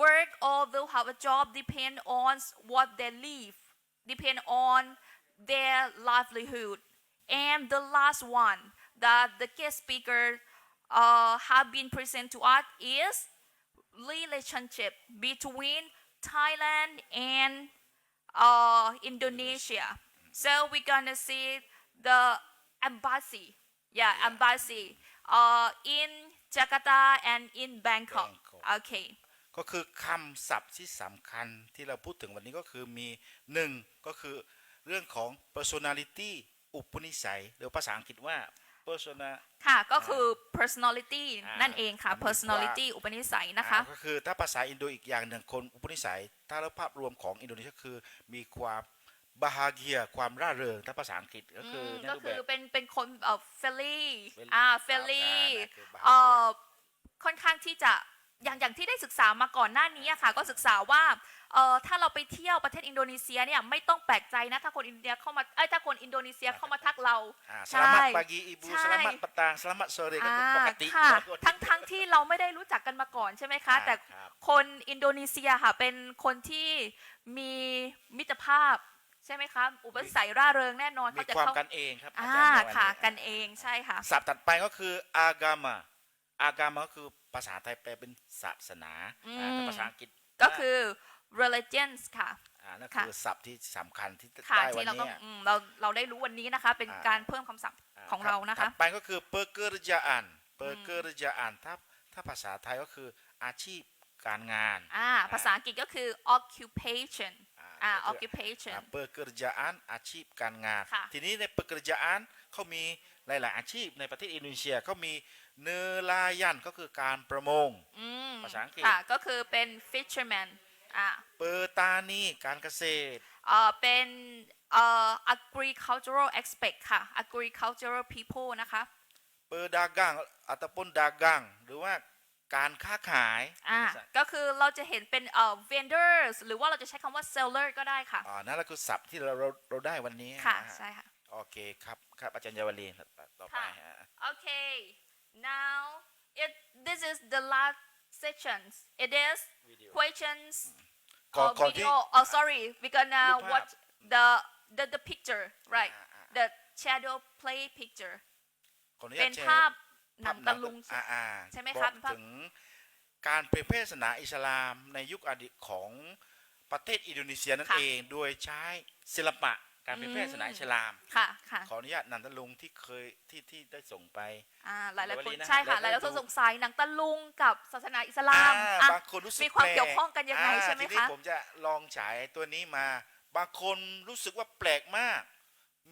Speaker 1: work or will have a job depend on what they live, depend on their livelihood. And the last one that the guest speaker have been present to us is relationship between Thailand and Indonesia. So we're gonna see the embassy, embassy in Jakarta and in Bangkok. Okay.
Speaker 2: ก็คือคำศัพท์ที่สำคัญที่เราพูดถึงวันนี้ก็คือมีหนึ่งก็คือเรื่องของ personality อุปนิสัยหรือภาษาอังกฤษว่า persona
Speaker 1: ค่ะก็คือ personality
Speaker 2: อ่านั่
Speaker 1: นั่นเองค่ะ
Speaker 2: มันมี
Speaker 1: personality อุปนิสัยนะคะ
Speaker 2: ก็คือถ้าภาษาอินโดอีกอย่างหนึ่งคนอุปนิสัยถ้าเราภาพรวมของอินโดนีเซียคือมีความบาฮาเกียความร่าเริงถ้าภาษาอังกฤษก็คือใน
Speaker 1: ก็
Speaker 2: รูป
Speaker 1: คื
Speaker 2: แบ
Speaker 1: อบ เป็นคนfriendly friendly
Speaker 2: คือ
Speaker 1: เอ่
Speaker 2: Bahagia
Speaker 1: อค่อนข้างที่จะอย่างที่ได้ศึกษามาก่อนหน้านี้อะค่ะก็ศึกษาว่าถ้าเราไปเที่ยวประเทศอินโดนีเซียเนี่ยไม่ต้องแปลกใจนะถ้าคนอินเดียเข้ามาถ้าคนอินโดนีเซียเข้ามาทักเรา
Speaker 2: selamat pagi ibu
Speaker 1: ใช่
Speaker 2: selamat petang selamat sore ก็คือปกติ
Speaker 1: ค่ะ
Speaker 2: ปกติ
Speaker 1: ทั้งที่เราไม่ได้รู้จักกันมาก่อนใช่ไหมคะ แต่
Speaker 2: ครับ
Speaker 1: คนอินโดนีเซียค่ะเป็นคนที่มีมิตรภาพใช่ไหมคะอุปนิสัยร่าเริงแน่นอน
Speaker 2: มี
Speaker 1: เขาจะ
Speaker 2: ความ
Speaker 1: เข้า
Speaker 2: กันเองครับอา
Speaker 1: อ่า
Speaker 2: จารย์ในวัน
Speaker 1: ค่ะ
Speaker 2: นี้
Speaker 1: กันเองใช่ค่ะ
Speaker 2: ศัพท์ถัดไปก็คืออากามาอากามาก็คือภาษาไทยแปลเป็นศาสนาถ้าภาษาอังกฤษ
Speaker 1: ก็คือ religions ค่ะ
Speaker 2: นั่นคือศัพท์ที่สำคัญที่
Speaker 1: ค่ะ
Speaker 2: ได้วัน
Speaker 1: ที่เราต้อ
Speaker 2: นี้
Speaker 1: งเราได้รู้วันนี้นะคะ เป็นการเพิ่มคำศัพท์ของเรานะ
Speaker 2: ถั
Speaker 1: คะ
Speaker 2: ดไปก็คือเปอร์เกอร์จาอันเปอร์เกอร์จาอันถ้าภาษาไทยก็คืออาชีพการงาน
Speaker 1: ภาษาอังกฤษก็คือ occupation occupation
Speaker 2: เปอร์เกอร์จาอันอาชีพการงาน
Speaker 1: ค่ะ
Speaker 2: ทีนี้ในเปอร์เกอร์จาอันเขามีหลาย ๆ อาชีพในประเทศอินโดนีเซียเขามีเนลายันก็คือการประมง ภาษาอังกฤษ
Speaker 1: ค่ะก็คือเป็น fisherman
Speaker 2: เปอร์ตานีการเกษตร
Speaker 1: เป็น agricultural expert ค่ะ agricultural people นะคะ
Speaker 2: เปอร์ดากังอัตปนดากังหรือว่าการค้าขาย
Speaker 1: ก็คือเราจะเห็นเป็นvendors หรือว่าเราจะใช้คำว่า seller ก็ได้ค่ะ
Speaker 2: นั่นแหละคือศัพท์ที่เราได้วันนี้
Speaker 1: ค่ะ
Speaker 2: นะฮะ
Speaker 1: ใช่ค่ะ
Speaker 2: โอเคครับครับอาจารย์เยาวลีต่อไป
Speaker 1: ค่ะ Okay now this is the last sections it is questions
Speaker 2: ก่อนที่
Speaker 1: video sorry we're gonna
Speaker 2: รูปภาพ
Speaker 1: watch the picture right the shadow play picture
Speaker 2: ขออนุ
Speaker 1: เป็
Speaker 2: ญาต
Speaker 1: น
Speaker 2: แชร์
Speaker 1: ภาพหนังตะลุง ใช่ไหม
Speaker 2: บ
Speaker 1: ครั
Speaker 2: อบ กถึงการเผยแพร่ศาสนาอิสลามในยุคอดีตของประเทศอินโดนีเซียนั่นเองโดยใช้ศิลปะการเผยแพร่ศาสนาอิสลาม
Speaker 1: ค่ะค่ะ
Speaker 2: ขออนุญาตหนังตะลุงที่เคยที่ได้ส่งไป
Speaker 1: หลายๆคน
Speaker 2: นะ
Speaker 1: ใช่ค่ะห
Speaker 2: แล้
Speaker 1: ลายว ๆ
Speaker 2: ก็
Speaker 1: คน
Speaker 2: ดู
Speaker 1: สงสัยหนังตะลุงกับศาสนาอิสลาม
Speaker 2: บางคนรู้สึก
Speaker 1: มีความ
Speaker 2: แปล
Speaker 1: เกี่ยวข้องกันยังไงใช่ไหม
Speaker 2: ทีนี้
Speaker 1: คะ
Speaker 2: ผมจะลองฉายตัวนี้มา บางคนรู้สึกว่าแปลกมาก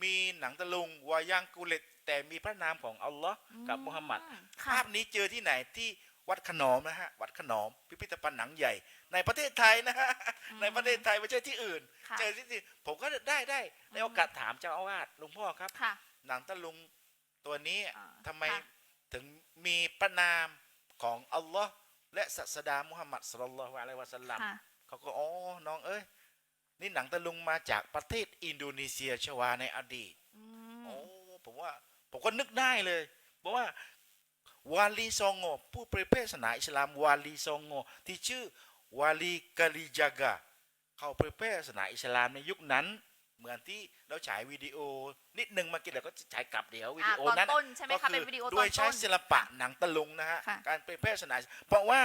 Speaker 2: มีหนังตะลุงวายังกุเลตแต่มีพระนามของอัลลอฮ์กับมุฮัมมัด
Speaker 1: ค่ะ
Speaker 2: ภาพนี้เจอที่ไหนที่วัดขนอมนะฮะวัดขนอมพิพิธภัณฑ์หนังใหญ่ ในประเทศไทยนะฮะในประเทศไทยไม่ใช่ที่อื่น
Speaker 1: ค่ะ
Speaker 2: เจอที่นี่ผมก็ได้ในโอกาสถามเจ้าอาวาสหลวงพ่อครับ
Speaker 1: ค่ะ
Speaker 2: หนังตะลุงตัวนี้ ทำไม
Speaker 1: ค่ะ
Speaker 2: ถึงมีพระนามของอัลลอฮ์และศาสดามุฮัมมัดศ็อลลัลลอฮุอะลัยฮิวะซัลลัม
Speaker 1: ค่ะ
Speaker 2: เขาก็น้องเอ้ยนี่หนังตะลุงมาจากประเทศอินโดนีเซียชวาในอดีตผมก็นึกได้เลยเพราะว่าวาลีซองโงผู้เผยแพร่ศาสนาอิสลามวาลีซองโงที่ชื่อวาลีกาลิจากะเขาเผยแพร่ศาสนาอิสลามในยุคนั้น เหมือนที่เราฉายวิดีโอนิดนึงเมื่อกี้เราก็ฉายกลับเดี๋ยววิดีโอนั้น
Speaker 1: ตอนต้นใช่ไหมคะเป็นวิดีโอตอนต้น
Speaker 2: ด้วยใช้ศิลปะหนังตะลุงนะฮะ
Speaker 1: ค่ะ
Speaker 2: การเผยแพร่ศาสนาเพราะว่า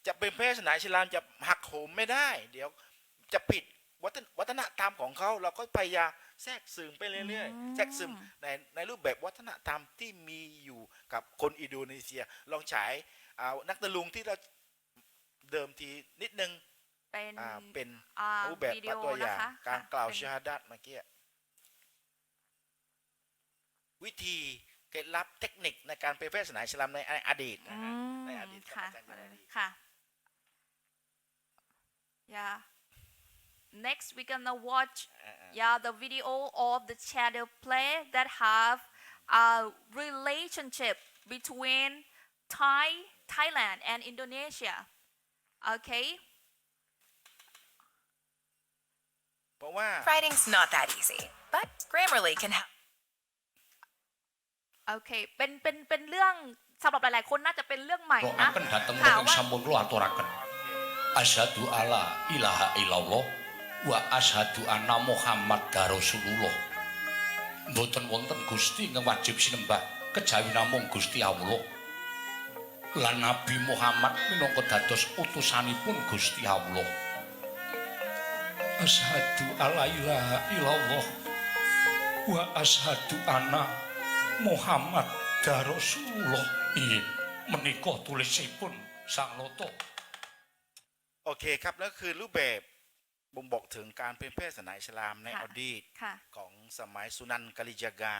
Speaker 2: จะเป็นแพร่ศาสนาอิสลามจะหักโหมไม่ได้ เดี๋ยวจะผิดวัฒนธรรมของเขาเราก็พยายามแทรกซึมไปเรื่อยๆแทรกซึมในรูปแบบวัฒนธรรมที่มีอยู่กับคนอินโดนีเซีย ลองฉายนักตะลุงที่เราเดิมทีนิดนึง เป็น รูปแบบ
Speaker 1: วิดีโอ
Speaker 2: ตัวอย่า
Speaker 1: นะ
Speaker 2: ง
Speaker 1: คะ
Speaker 2: การกล่าว
Speaker 1: เป็น
Speaker 2: ชาฮาดัตเมื่อกี้วิธีเคล็ดลับเทคนิคในการเผยแพร่ศาสนาอิสลามในอดีตนะฮะในอดีต
Speaker 1: ค่ะ
Speaker 2: อาจารย์ในอดีต
Speaker 1: ค่ะ yeah next we're gonna watch the video of the shadow play that have a relationship between Thailand and Indonesia. Okay.
Speaker 2: เพราะว่า
Speaker 5: Writing's not that easy, but Grammarly can help.
Speaker 1: โอเคเป็นเรื่องสำหรับหลายๆคนน่าจะเป็นเรื่องใหม่
Speaker 3: Roh
Speaker 1: นะ
Speaker 3: akan dateng
Speaker 1: ข่าว
Speaker 3: menapa
Speaker 1: ว่า
Speaker 3: sampun kula aturaken. Asyhadu alla ilaha illallah wa asyhadu anna Muhammadar Rasulullah. Mboten wonten Gusti ingkang wajib sinembah kejawi namung Gusti Allah. Lan Nabi Muhammad minangka dados utusanipun Gusti Allah. Asyhadu alla ilaha illallah wa asyhadu anna Muhammadar Rasulullah. Inggih menika tulisipun Sang Nata.
Speaker 2: โอเคครับแล้วคือรูปแบบบ่งบอกถึงการเผยแพร่ศาสนาอิสลามใน
Speaker 1: ค่ะ
Speaker 2: อดีต
Speaker 1: ค่ะ
Speaker 2: ของสมัยสุนันท์กาลิจากา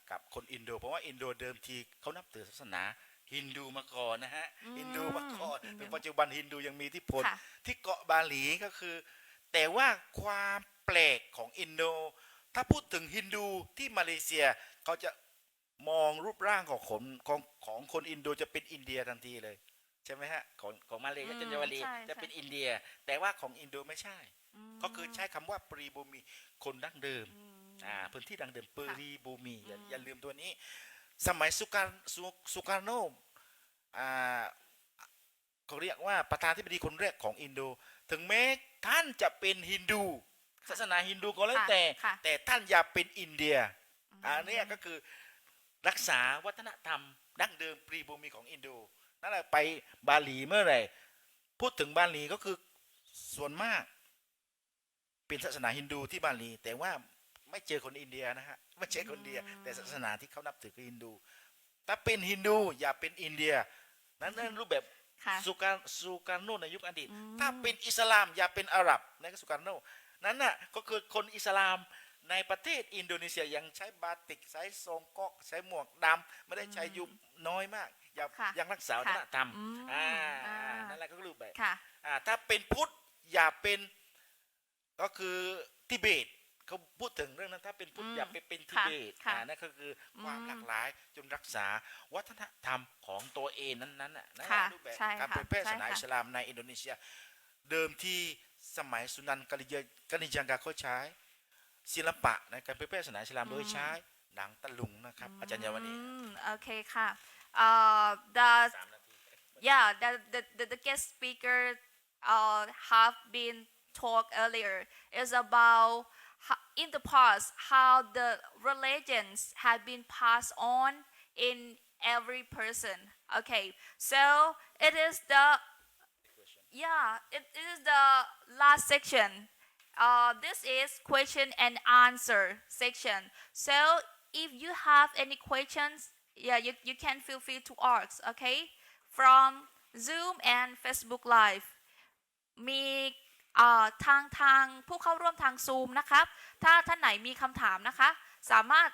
Speaker 2: กับคนอินโดเพราะว่าอินโดเดิมทีเขานับถือศาสนาฮินดูมาก่อนนะฮะฮินดูมาก่อนถึงปัจจุบันฮินดูยังมีอิทธิพล
Speaker 1: ค่ะ
Speaker 2: ที่เกาะบาหลีก็คือ แต่ว่าความแปลกของอินโดถ้าพูดถึงฮินดูที่มาเลเซียเขาจะมองรูปร่างของคนอินโดจะเป็นอินเดียทันทีเลยใช่ไหมฮะของมาเลเซียจันทวารี
Speaker 1: ใช่
Speaker 2: จะเป็นอินเดีย แต่ว่าของอินโดไม่ใช่ ก็คือใช้คำว่าปรีบูมีคนดั้งเดิมพื้นที่ดั้งเดิมปรีบูมีอย่าลืมตัวนี้ สมัยสุการโนเขาเรียกว่าประธานาธิบดีคนแรกของอินโด ถึงแม้ท่านจะเป็นฮินดูศาสนาฮินดูก็แล้วแต่
Speaker 1: ค่ะ
Speaker 2: แต่ท่านอย่าเป็นอินเดียอันนี้ก็คือรักษาวัฒนธรรมดั้งเดิมปรีบูมีของอินโดนั่นแหละไปบาหลีเมื่อไหร่พูดถึงบาหลีก็คือส่วนมากเป็นศาสนาฮินดูที่บาหลี แต่ว่าไม่เจอคนอินเดียนะฮะไม่เจอคนอินเดีย แต่ศาสนาที่เขานับถือคือฮินดู ถ้าเป็นฮินดูอย่าเป็นอินเดียนั่นรูปแบบ
Speaker 1: ค่ะ
Speaker 2: สุการโนในยุคอดีตถ้าเป็นอิสลามอย่าเป็นอาหรับนั่นก็สุการโนนั้นน่ะก็คือคนอิสลามในประเทศอินโดนีเซียยังใช้บาติกใช้ทรงก๊อกใช้หมวกดำไม่ได้ใช้ยุบน้อยมากยังรักษาวัฒนธรรมนั่นแหละก็รูปแบบ
Speaker 1: ค่ะ
Speaker 2: ถ้าเป็นพุทธอย่าเป็นก็คือทิเบตเขาพูดถึงเรื่องนั้นถ้าเป็นพุทธอย่าไปเป็นทิเบต
Speaker 1: ค่ะ
Speaker 2: นั่นก็คือความหลากหลายจนรักษาวัฒนธรรมของตัวเองนั้นๆน่ะนั่นแหละ
Speaker 1: ค่ะ
Speaker 2: รูปแบบ
Speaker 1: ใช่
Speaker 2: การ
Speaker 1: ค่ะ
Speaker 2: เผยแพร่ศาสนา
Speaker 1: ใช่ค่ะ
Speaker 2: อิสลามในอินโดนีเซีย เดิมที่สมัยสุนันท์กาลิจังกาเขาใช้ศิลปะในการเผยแพร่ศาสนาอิสลามโดยใช้หนังตะลุงนะครับอาจารย์เยาวนี
Speaker 1: โอเคค่ะ the guest speaker have been talked earlier is about in the past how the religions have been passed on in every person. Okay, so it is the last section. This is question and answer section. So if you have any questions, you can feel free to ask. Okay, from Zoom and Facebook Live. มีทางผู้เข้าร่วมทาง Zoom นะครับ ถ้าท่านไหนมีคำถามนะคะ สามารถ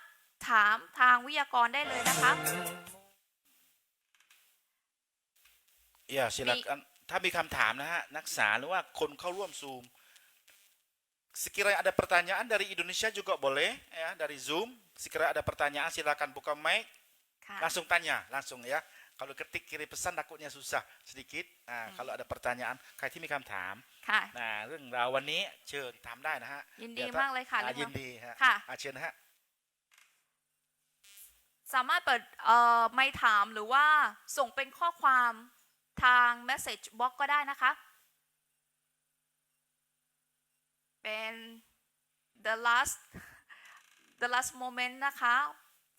Speaker 1: ถามทางวิทยากรได้เลยนะครับ
Speaker 2: Ya silakan ถ้ามีคำถามนะฮะนักศึกษาหรือว่าคนเข้าร่วมซูมsekiranya ada pertanyaan dari Indonesia juga boleh ya dari Zoom sekiranya ada pertanyaan silakan buka mic
Speaker 1: ค่ะ
Speaker 2: langsung tanya langsung ya kalau ketik kirim pesan takutnya susah sedikit kalau ada pertanyaan ใครที่มีคำถาม
Speaker 1: ค่ะ
Speaker 2: เรื่องราววันนี้เชิญถามได้นะฮะ
Speaker 1: ยินดีมากเลยค่ะ
Speaker 2: ยินดีฮะ
Speaker 1: ค่ะ
Speaker 2: เชิญนะฮะ
Speaker 1: สามารถเปิดไม่ถามหรือว่าส่งเป็นข้อความทาง message box ก็ได้นะคะ เป็น the last moment นะคะ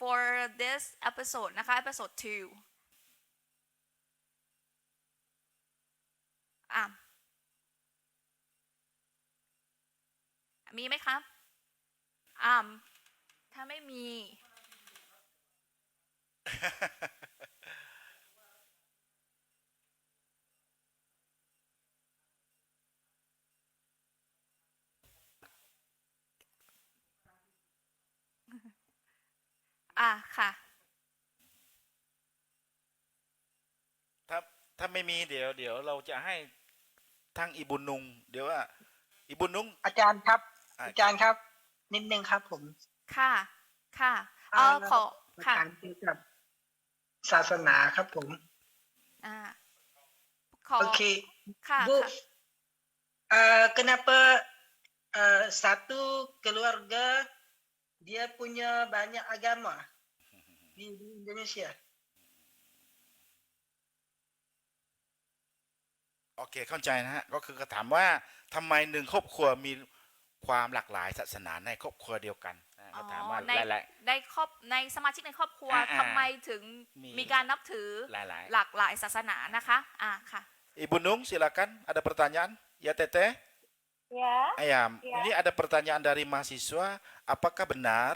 Speaker 1: for this episode นะคะ episode 2 มีไหมครับถ้าไม่มี ค่ะ
Speaker 2: ถ้าไม่มีเดี๋ยวเราจะให้ทั้งอิบุญนุงเดี๋ยวว่าอิบุญนุง
Speaker 6: อาจารย์ครับ อาจารย์ครับ นิดนึงครับผม
Speaker 1: ค่ะ ค่ะ ขอ
Speaker 6: มา
Speaker 1: ค่ะ
Speaker 6: ถามเกี่ยวกับ ศาสนาครับผม
Speaker 1: อ่าขอ
Speaker 6: โอเค
Speaker 1: ค่ะ
Speaker 6: Bu
Speaker 1: ค่ะ
Speaker 6: kenapa satu keluarga dia punya banyak agama di Indonesia?
Speaker 2: โอเคเข้าใจนะฮะก็คือถามว่าทำไมหนึ่งครอบครัวมีความหลากหลายศาสนาในครอบครัวเดียวกันก็ถามว่า
Speaker 1: ใน
Speaker 2: หลาย
Speaker 1: ในสมาชิกในครอบครัว
Speaker 2: อ่า
Speaker 1: ทำไมถึง
Speaker 2: มี
Speaker 1: มีการนับถือ
Speaker 2: หลาย
Speaker 1: หลากหลายศาสนานะคะค่ะ
Speaker 2: Ibu Nung silakan ada pertanyaan ya Teteh.
Speaker 4: Ya,
Speaker 2: Ayam,
Speaker 4: Ya.
Speaker 2: ini ada pertanyaan dari mahasiswa, apakah benar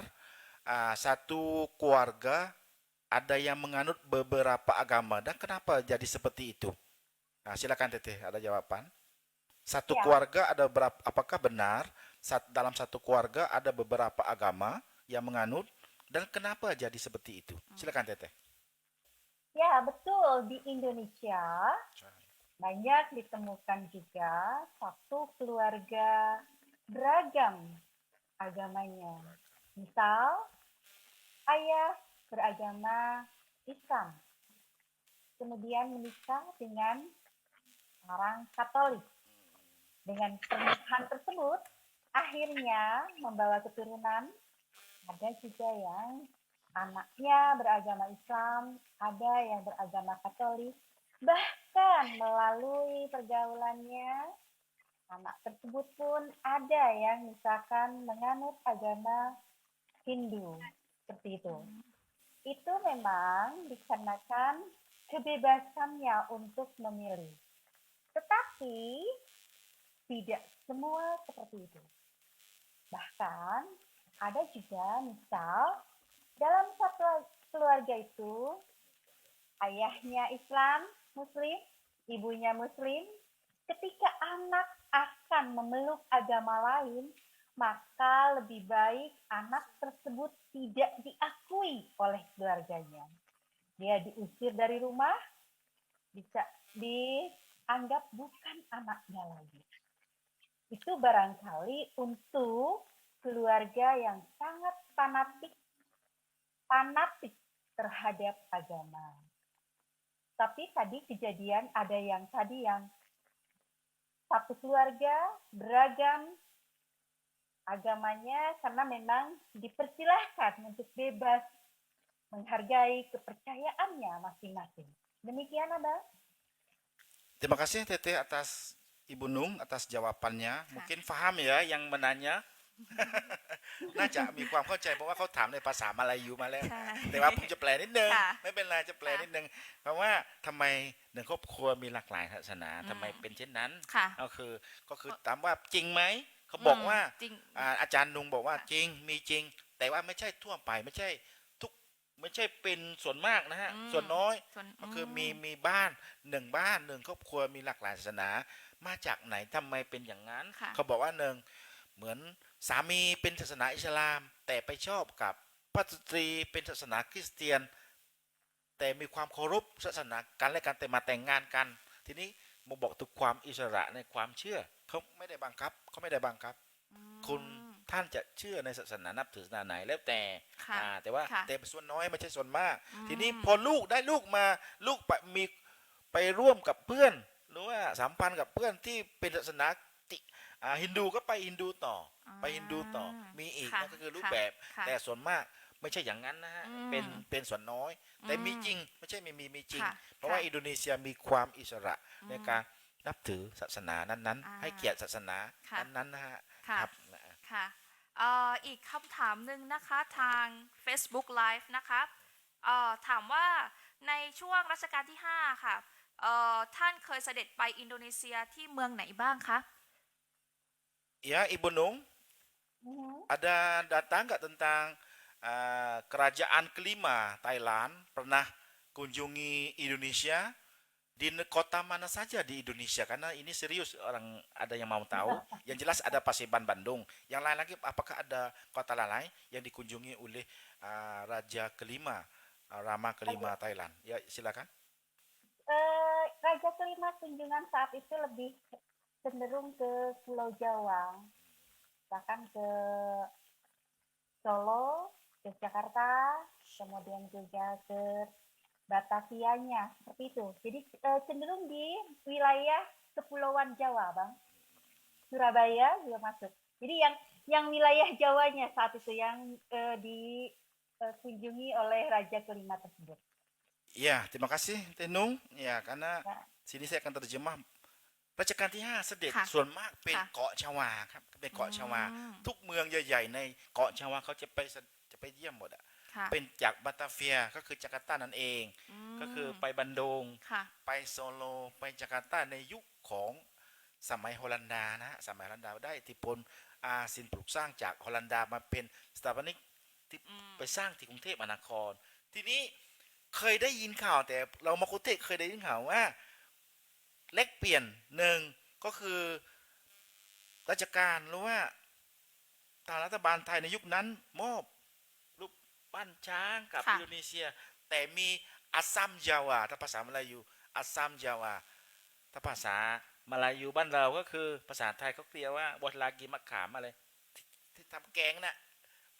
Speaker 2: satu keluarga ada yang menganut beberapa agama dan kenapa jadi seperti itu? Nah, silakan Teteh, ada jawaban. Satu
Speaker 4: Ya.
Speaker 2: keluarga ada berapa? Apakah benar dalam satu keluarga ada beberapa agama yang menganut dan kenapa jadi seperti itu? Silakan Teteh.
Speaker 4: ya betul di Indonesia banyak ditemukan juga satu keluarga beragam agamanya. Misal, ayah beragama Islam, kemudian menikah dengan orang Katolik. Dengan pernikahan tersebut, akhirnya membawa keturunan. Ada juga yang anaknya beragama Islam, ada yang beragama Katolik. Bahkan melalui pergaulannya, anak tersebut pun ada yang misalkan menganut agama Hindu. Seperti itu. Itu memang dikarenakan kebebasannya untuk memilih. Tetapi tidak semua seperti itu. Bahkan ada juga misal dalam satu keluarga itu ayahnya Islam, Muslim, ibunya Muslim, ketika anak akan memeluk agama lain, maka lebih baik anak tersebut tidak diakui oleh keluarganya. Dia diusir dari rumah, bisa dianggap bukan anaknya lagi. Itu barangkali untuk keluarga yang sangat fanatik terhadap agama. Tapi tadi kejadian ada yang satu keluarga beragam agamanya karena memang dipersilahkan untuk bebas menghargai kepercayaannya masing-masing. Demikian, Abang.
Speaker 2: Terima kasih Teteh atas Ibu Nung atas jawabannya. Mungkin paham ya yang menanya. น่าจะมีความเข้าใจเพราะว่าเขาถามในภาษามาลายูมาแล้ว
Speaker 1: ใช่
Speaker 2: แต่ว่าผมจะแปลนิดนึง
Speaker 1: ค่ะ
Speaker 2: ไม่เป็นไรจะแปลนิดนึงเพราะว่าทำไมหนึ่งครอบครัวมีหลากหลายศาสนาทำไมเป็นเช่นนั้น
Speaker 1: ค่ะ
Speaker 2: ก็คือถามว่าจริงไหมเขาบอกว่า
Speaker 1: จริง
Speaker 2: อาจารย์นุงบอกว่าจริงมีจริง แต่ว่าไม่ใช่ทั่วไปไม่ใช่ไม่ใช่เป็นส่วนมากนะฮะ ส่วนน้อย
Speaker 1: ส่วน
Speaker 2: ก็คือมีบ้านหนึ่งครอบครัวมีหลากหลายศาสนา มาจากไหนทำไมเป็นอย่างนั้น
Speaker 1: ค่ะ
Speaker 2: เขาบอกว่าหนึ่งเหมือนสามีเป็นศาสนาอิสลาม แต่ไปชอบกับพัสตรีเป็นศาสนาคริสเตียน แต่มีความเคารพศาสนากันและกันแต่มาแต่งงานกัน ทีนี้มาบอกถึงความอิสระในความเชื่อเขาไม่ได้บังคับคุณท่านจะเชื่อในศาสนานับถือศาสนาไหนแล้วแต่
Speaker 1: ค่ะ
Speaker 2: แต่ว่า
Speaker 1: ค่ะ
Speaker 2: แต่ส่วนน้อยไม่ใช่ส่วนมาก ทีนี้พอลูกมาลูกไปร่วมกับเพื่อน หรือว่าสัมพันธ์กับเพื่อนที่เป็นศาสนาฮินดูก็ไปฮินดูต่อไปฮินดูต่อมีอีก
Speaker 1: ค่ะ
Speaker 2: นั่นก็คือรูปแบบ
Speaker 1: ค่ะ
Speaker 2: แต่ส่วนมากไม่ใช่อย่างนั้นนะฮะ
Speaker 1: อืม
Speaker 2: เป็นส่วนน้อย แต่มีจริงไม่ใช่ไม่มีจริง
Speaker 1: ค่ะ
Speaker 2: เพราะว่า
Speaker 1: ค่ะ
Speaker 2: อินโดนีเซียมีความอิสระในการนับถือศาสนานั้น
Speaker 1: อ่า
Speaker 2: ๆ ให้เกียรติศาสนา
Speaker 1: ค่ะ
Speaker 2: นั้นๆนะฮะ
Speaker 1: ค่ะ
Speaker 2: ครับ
Speaker 1: ค่ะอีกคำถามหนึ่งนะคะทาง Facebook Live นะคะถามว่าในช่วงรัชกาลที่ 5 ค่ะท่านเคยเสด็จไปอินโดนีเซียที่เมืองไหนบ้างคะ
Speaker 2: Ya Ibu Nung ada data nggak tentang kerajaan kelima Thailand pernah kunjungi Indonesia di kota mana saja di Indonesia karena ini serius orang ada yang mau tahu yang jelas ada Paseban Bandung yang lain lagi apakah ada kota lain yang dikunjungi oleh Raja kelima Rama kelima Thailand ya silakan.
Speaker 4: Raja kelima kunjungan saat itu lebih cenderung ke Pulau Jawa, bahkan ke Solo, ke Jakarta, kemudian juga ke Batavianya seperti itu. Jadi cenderung di wilayah Kepulauan Jawa, Bang. Surabaya juga masuk. Jadi yang wilayah Jawanya saat itu yang dikunjungi oleh Raja kelima tersebut.
Speaker 2: Ya, terima kasih Tenung. Ya, karena
Speaker 4: Ya.
Speaker 2: sini saya akan terjemah รัชกาลที่5เสด็จ
Speaker 1: ค่ะ
Speaker 2: ส่วนมากเป็น
Speaker 1: ค่ะ
Speaker 2: เกาะชวาครับเป็นเกาะชวา
Speaker 1: อืม
Speaker 2: ทุกเมืองใหญ่ๆในเกาะชวาเขาจะไปเยี่ยมหมดอ่ะ
Speaker 1: ค่ะ
Speaker 2: เป็นจากบัตตาเฟียก็คือจาการ์ตานั่นเอง ก็คือไปบันดง
Speaker 1: ค่ะ
Speaker 2: ไปโซโลไปจาการ์ตาในยุคของสมัยฮอลันดานะฮะสมัยฮอลันดาได้อิทธิพลสิ่งปลูกสร้างจากฮอลันดามาเป็นสถาปนิกที่ไปสร้างที่กรุงเทพมหานคร ทีนี้เคยได้ยินข่าวแต่เรามากรุงเทพเคยได้ยินข่าวว่าเล็กเปลี่ยนหนึ่งก็คือราชการหรือว่าทางรัฐบาลไทยในยุคนั้นมอบรูปปั้นช้างกับ
Speaker 1: ค่ะ
Speaker 2: อินโดนีเซีย แต่มีอัสซัมยาวาถ้าภาษามลายูอัสซัมยาวาถ้าภาษามลายูบ้านเราก็คือภาษาไทยเขาเรียกว่าบทลากีมะขามอะไรที่ทำแกงน่ะ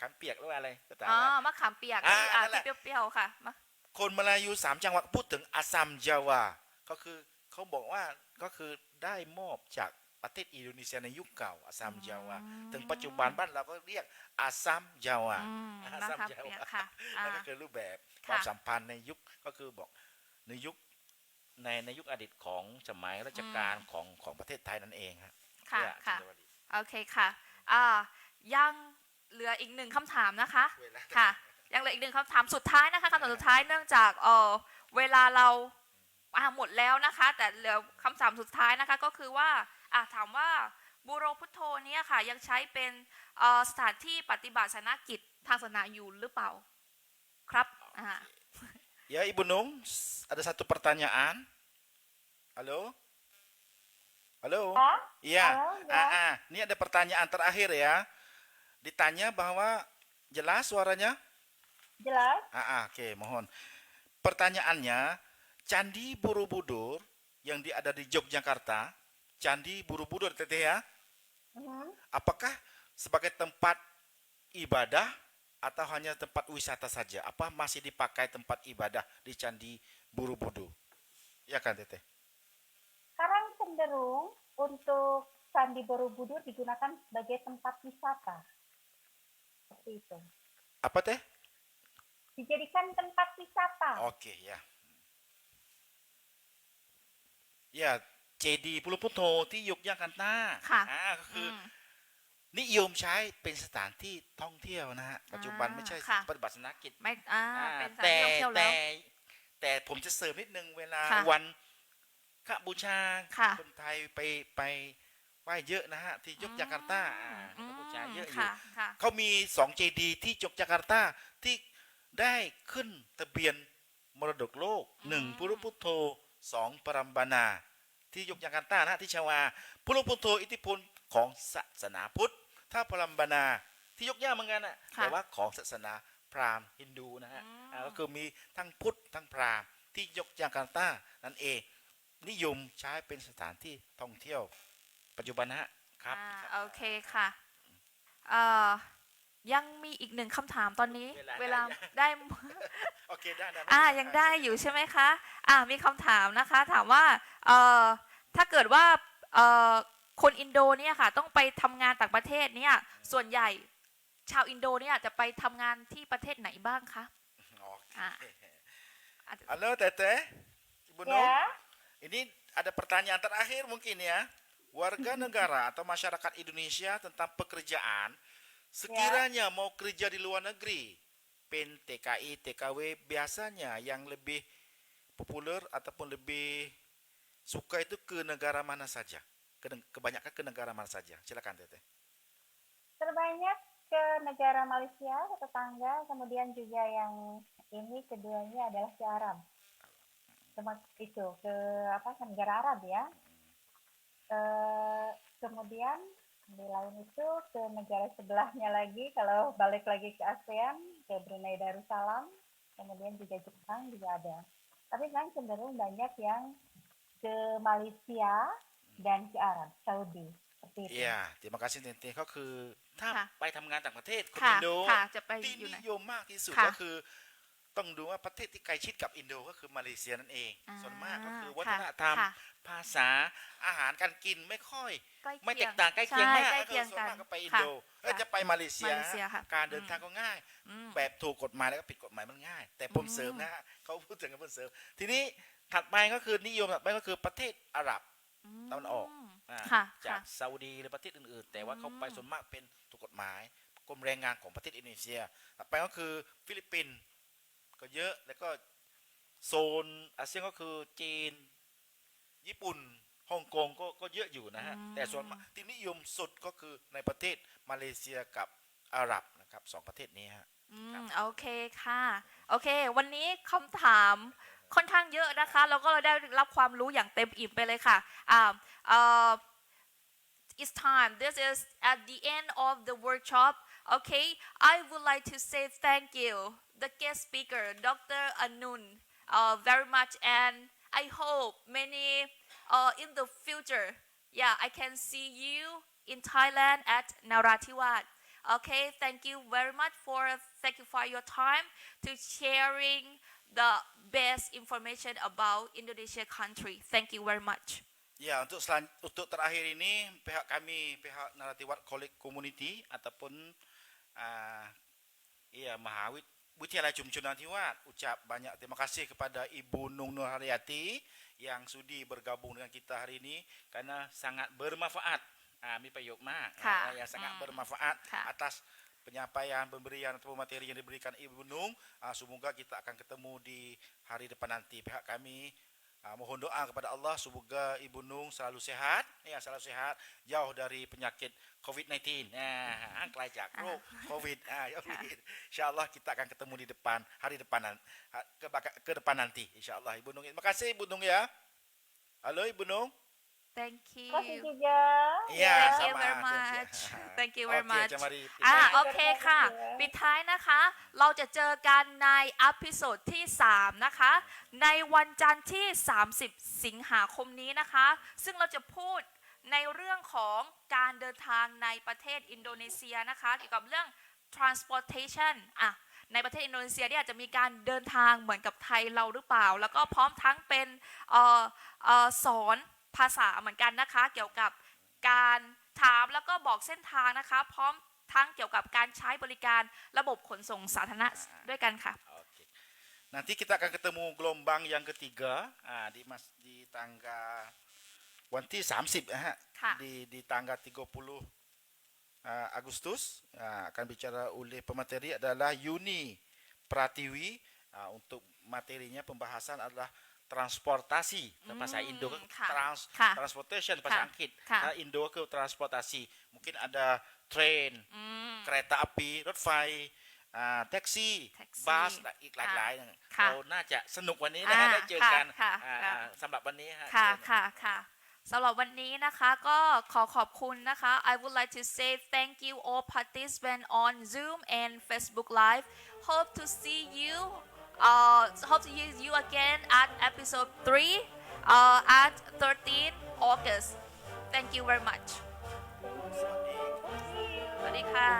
Speaker 2: ขามเปียกหรือว่าอะไรก็ตาม
Speaker 1: อ๋อ
Speaker 2: นะ
Speaker 1: มะขามเปียก
Speaker 2: อ่า
Speaker 1: ที่
Speaker 2: นั่นแหละ
Speaker 1: ที่เปรี้ยวๆค่ะมะ
Speaker 2: คนมาลายู3จังหวัดพูดถึงอัสซัมยาวาก็คือเขาบอกว่าก็คือได้มอบจากประเทศอินโดนีเซียในยุคเก่าอัสซัมยาวาถึงปัจจุบันบ้านเราก็เรียกอัสซัมยาวา
Speaker 1: อืม
Speaker 2: อั
Speaker 1: มะ
Speaker 2: สซัม
Speaker 1: ขาม
Speaker 2: ยา
Speaker 1: เปียก
Speaker 2: วา
Speaker 1: ค่ะอ่า
Speaker 2: นั่นก็คือรูปแบบ
Speaker 1: ค่ะ
Speaker 2: ความสัมพันธ์ในยุคก็คือบอกในยุคในยุคอดีตของสมัยรัชกาลของประเทศไทยนั่นเองครับ
Speaker 1: ค่ะ
Speaker 2: เนี่ย
Speaker 1: ค่ะ
Speaker 2: ณเยาวดี
Speaker 1: โอเคค่ะ ยังเหลืออีกหนึ่งคำถามนะคะ
Speaker 2: เวลา
Speaker 1: ค่ะ ยังเหลืออีกหนึ่งคำถามสุดท้ายนะคะคำถามสุดท้ายเนื่องจากเวลาเราหมดแล้วนะคะ แต่เหลือคำถามสุดท้ายนะคะก็คือว่าถามว่าบูโรพุทโธเนี่ยค่ะยังใช้เป็นสถานที่ปฏิบัติศาสนกิจทางศาสนาอยู่หรือเปล่าครับ
Speaker 2: Ya Ibu Nung, ada satu pertanyaan. Halo? Halo?
Speaker 4: Ya?
Speaker 2: Iya.
Speaker 4: Halo, ya.
Speaker 2: Ini ada pertanyaan terakhir ya. Ditanya bahwa jelas suaranya?
Speaker 4: Jelas?
Speaker 2: Oke, mohon. Pertanyaannya, Candi Borobudur yang ada di Yogyakarta, Candi Borobudur Teteh ya,
Speaker 4: Mhm.
Speaker 2: apakah sebagai tempat ibadah atau hanya tempat wisata saja? Apa masih dipakai tempat ibadah di Candi Borobudur? Ya kan Teteh?
Speaker 4: Sekarang cenderung untuk Candi Borobudur digunakan sebagai tempat wisata. Seperti itu.
Speaker 2: Apa Teh?
Speaker 4: Dijadikan tempat wisata.
Speaker 2: Oke ya. Ya,เจดีย์พุทธพุทโธที่ยกย่ากันต้า
Speaker 1: ค่ะ
Speaker 2: ก็คืออนิยมใช้เป็นสถานที่ท่องเที่ยวนะฮะ ปัจจุบันไม่ใช่
Speaker 1: ค่ะ
Speaker 2: ปฏิบัติศาสนกิจ
Speaker 1: ไม่เป็นสถาน
Speaker 2: แต่
Speaker 1: ที่ท่องเที่ยวแล้ว
Speaker 2: แต่ผมจะเสริมนิดนึงเวลา
Speaker 1: ค่ะ
Speaker 2: วันขบูชา
Speaker 1: ค่ะ
Speaker 2: คนไทยไปไหว้เยอะนะฮะ ที่ยกจาการ์ตาขบูชาเยอะอยู่
Speaker 1: ค่ะค่ะ
Speaker 2: เขามี2เจดีย์ที่ยกจาการ์ตาที่ได้ขึ้นทะเบียนมรดกโลก1พุทธพุทโธ2ปรัมบานา ที่ยกจาการ์ตานะที่ชวาพุทธพุทโธอิทธิพลของศาสนาพุทธ ถ้าปรัมบานาที่ยกย่าเหมือนกันนะ
Speaker 1: ค่ะ
Speaker 2: แต่ว่าของศาสนาพราหมณ์ฮินดูนะฮะก็คือมีทั้งพุทธทั้งพราหมณ์ที่ยกจาการ์ตานั่นเองนิยมใช้เป็นสถานที่ท่องเที่ยวปัจจุบันนะฮะครับ
Speaker 1: โอเคค่ะยังมีอีกหนึ่งคำถามตอนนี้
Speaker 2: เวลา
Speaker 1: ได้
Speaker 2: โอเคได้
Speaker 1: ยังได้อยู่ใช่ไหมคะมีคำถามนะคะ ถามว่าถ้าเกิดว่าคนอินโดเนี่ยค่ะต้องไปทำงานต่างประเทศเนี่ยส่วนใหญ่ชาวอินโดเนี่ยจะไปทำงานที่ประเทศไหนบ้างคะ
Speaker 2: Halo Teteh, Ibu Nung.
Speaker 4: Ya.
Speaker 2: Ini ada pertanyaan terakhir mungkin ya. Warga negara atau masyarakat Indonesia tentang pekerjaan, sekiranya mau kerja di luar negeri, PEN, TKI, TKW, biasanya yang lebih populer ataupun lebih suka itu ke negara mana saja? Kebanyakan ke negara mana saja? Silakan Teteh.
Speaker 4: Terbanyak ke negara Malaysia, ke tetangga, kemudian juga yang ini keduanya adalah ke Arab. Itu ke ke negara Arab ya. Kemudian di lain itu ke negara sebelahnya lagi, kalau balik lagi ke ASEAN, ke Brunei Darussalam, kemudian juga Jepang juga ada. Tapi kan cenderung banyak yang ke Malaysia dan ke Arab, Saudi. Seperti itu.
Speaker 2: Iya, terima kasih Teteh ก็คือถ้า
Speaker 1: ค่ะ
Speaker 2: ไปทำงานต่างประเทศคน
Speaker 1: ค่ะ
Speaker 2: อินโด
Speaker 1: ค่ะจะไป
Speaker 2: ที่
Speaker 1: อยู่ไหน
Speaker 2: นิยมมากที่สุด
Speaker 1: ค่ะ
Speaker 2: ก็คือ ต้องดูว่าประเทศที่ใกล้ชิดกับอินโดก็คือมาเลเซียนั่นเอง
Speaker 1: อ่า
Speaker 2: ส่วนมากก็คือ
Speaker 1: ค่ะ
Speaker 2: วัฒนธรรม
Speaker 1: ค่ะ
Speaker 2: ภาษาอาหารการกินไม่ค่อย
Speaker 1: ใกล้
Speaker 2: ไม่
Speaker 1: เคี
Speaker 2: แต
Speaker 1: ยง
Speaker 2: กต่างใกล้เคียง
Speaker 1: ใช่
Speaker 2: มาก
Speaker 1: ใกล้
Speaker 2: ก็
Speaker 1: เคี
Speaker 2: คื
Speaker 1: ย
Speaker 2: อง ส่วน
Speaker 1: กัน
Speaker 2: มากก็ไปอิน
Speaker 1: ค่ะ
Speaker 2: โดจะไปมาเลเซีย
Speaker 1: มาเลเซียค่ะ
Speaker 2: การเดินทางก็ง่าย
Speaker 1: อืม
Speaker 2: แบบถูกกฎหมายแล้วก็ผิดกฎหมายมันง่าย แต่ผมเสริมนะฮะเขาพูดถึงกับผมเสริม ทีนี้ถัดไปก็คือนิยมถัดไปก็คือประเทศอาหรับ ตะวันออก
Speaker 1: ค่ะ
Speaker 2: จาก
Speaker 1: ค่ะ
Speaker 2: ซาอุดีหรือประเทศอื่นๆ แต่ว่าเขาไปส่วนมากเป็นถูกกฎหมายกรมแรงงานของประเทศอินโดนีเซียต่อไปก็คือฟิลิปปินส์ก็เยอะแล้วก็โซนอาเซียนก็คือจีน ญี่ปุ่นฮ่องกงก็เยอะอยู่นะฮะ แต่ส่วนมากที่นิยมสุดก็คือในประเทศมาเลเซียกับอาหรับนะครับสองประเทศนี้ฮะ
Speaker 1: โอเคค่ะ โอเค วันนี้คำถามค่อนข้างเยอะนะคะ แล้วก็เราได้รับความรู้อย่างเต็มอิ่มไปเลยค่ะอ่าit's time. This is at the end of the workshop. Okay, I would like to say thank you, the guest speaker, Dr. Anun, very much, and I hope many in the future, yeah, I can see you in Thailand at Narathiwat. Okay, thank you very much thank you for your time to sharing the best information about Indonesia country. Thank you very much.
Speaker 2: Ya, untuk terakhir ini pihak kami, pihak Narathiwat College Community ataupun Wilayahชุมชน Narathiwat ucap banyak terima kasih kepada Ibu Nung Nurharyati yang sudi bergabung dengan kita hari ini karena sangat bermanfaat. Mi payok mak yang sangat bermanfaat atas penyampaian, pemberian atau materi yang diberikan Ibu Nung. Semoga kita akan ketemu di hari depan nanti. Pihak kami mohon doa kepada Allah semoga Ibu Nung selalu sehat, selalu sehat, jauh dari penyakit COVID-19. Kelajak COVID. Insyaallah kita akan ketemu di depan hari depan ke depan nanti. Insyaallah Ibu Nung. Terima kasih Ibu Nung ya. Halo Ibu Nung.
Speaker 1: Thank you.
Speaker 4: Terima kasih juga.
Speaker 1: Thank you very much. Thank you very much. โอเคค่ะ ปิดท้ายนะคะ เราจะเจอกันในอพิโซดที่ 3 นะคะ ในวันจันทร์ที่ 30 สิงหาคมนี้นะคะ ซึ่งเราจะพูดในเรื่องของการเดินทางในประเทศอินโดนีเซียนะคะ เกี่ยวกับเรื่อง transportation ในประเทศอินโดนีเซียเนี่ยจะมีการเดินทางเหมือนกับไทยเราหรือเปล่า แล้วก็พร้อมทั้งเป็นสอนภาษาเหมือนกันนะคะ เกี่ยวกับการถามแล้วก็บอกเส้นทางนะคะ พร้อมทั้งเกี่ยวกับการใช้บริการระบบขนส่งสาธารณะด้วยกันค่ะ
Speaker 2: Oke. Nanti kita akan ketemu gelombang yang ketiga di tanggalวันที่ 30
Speaker 1: ค่ะ
Speaker 2: di tanggal 30 Agustus akan bicara oleh pemateri adalah Yuni Pratiwi. Untuk materinya pembahasan adalah transportasi bahasa Indo
Speaker 1: ค่ะ
Speaker 2: transportation ภาษาอังกฤษ
Speaker 1: ค่ะ
Speaker 2: ถ้า Indo ก็คือ transportasi mungkin ada train kereta api รถไฟแท็กซี่ บัสอีกหลากหลายเราน่าจะสนุกวันนี้นะได้เจอกันสำหรับวันนี้
Speaker 1: ค่ะสำหรับวันนี้นะคะก็ขอบคุณนะคะ I would like to say thank you all participants on Zoom and Facebook Live. Hope to see you again at episode 3 at 13 August. Thank you very much. สวัสดีค่ะ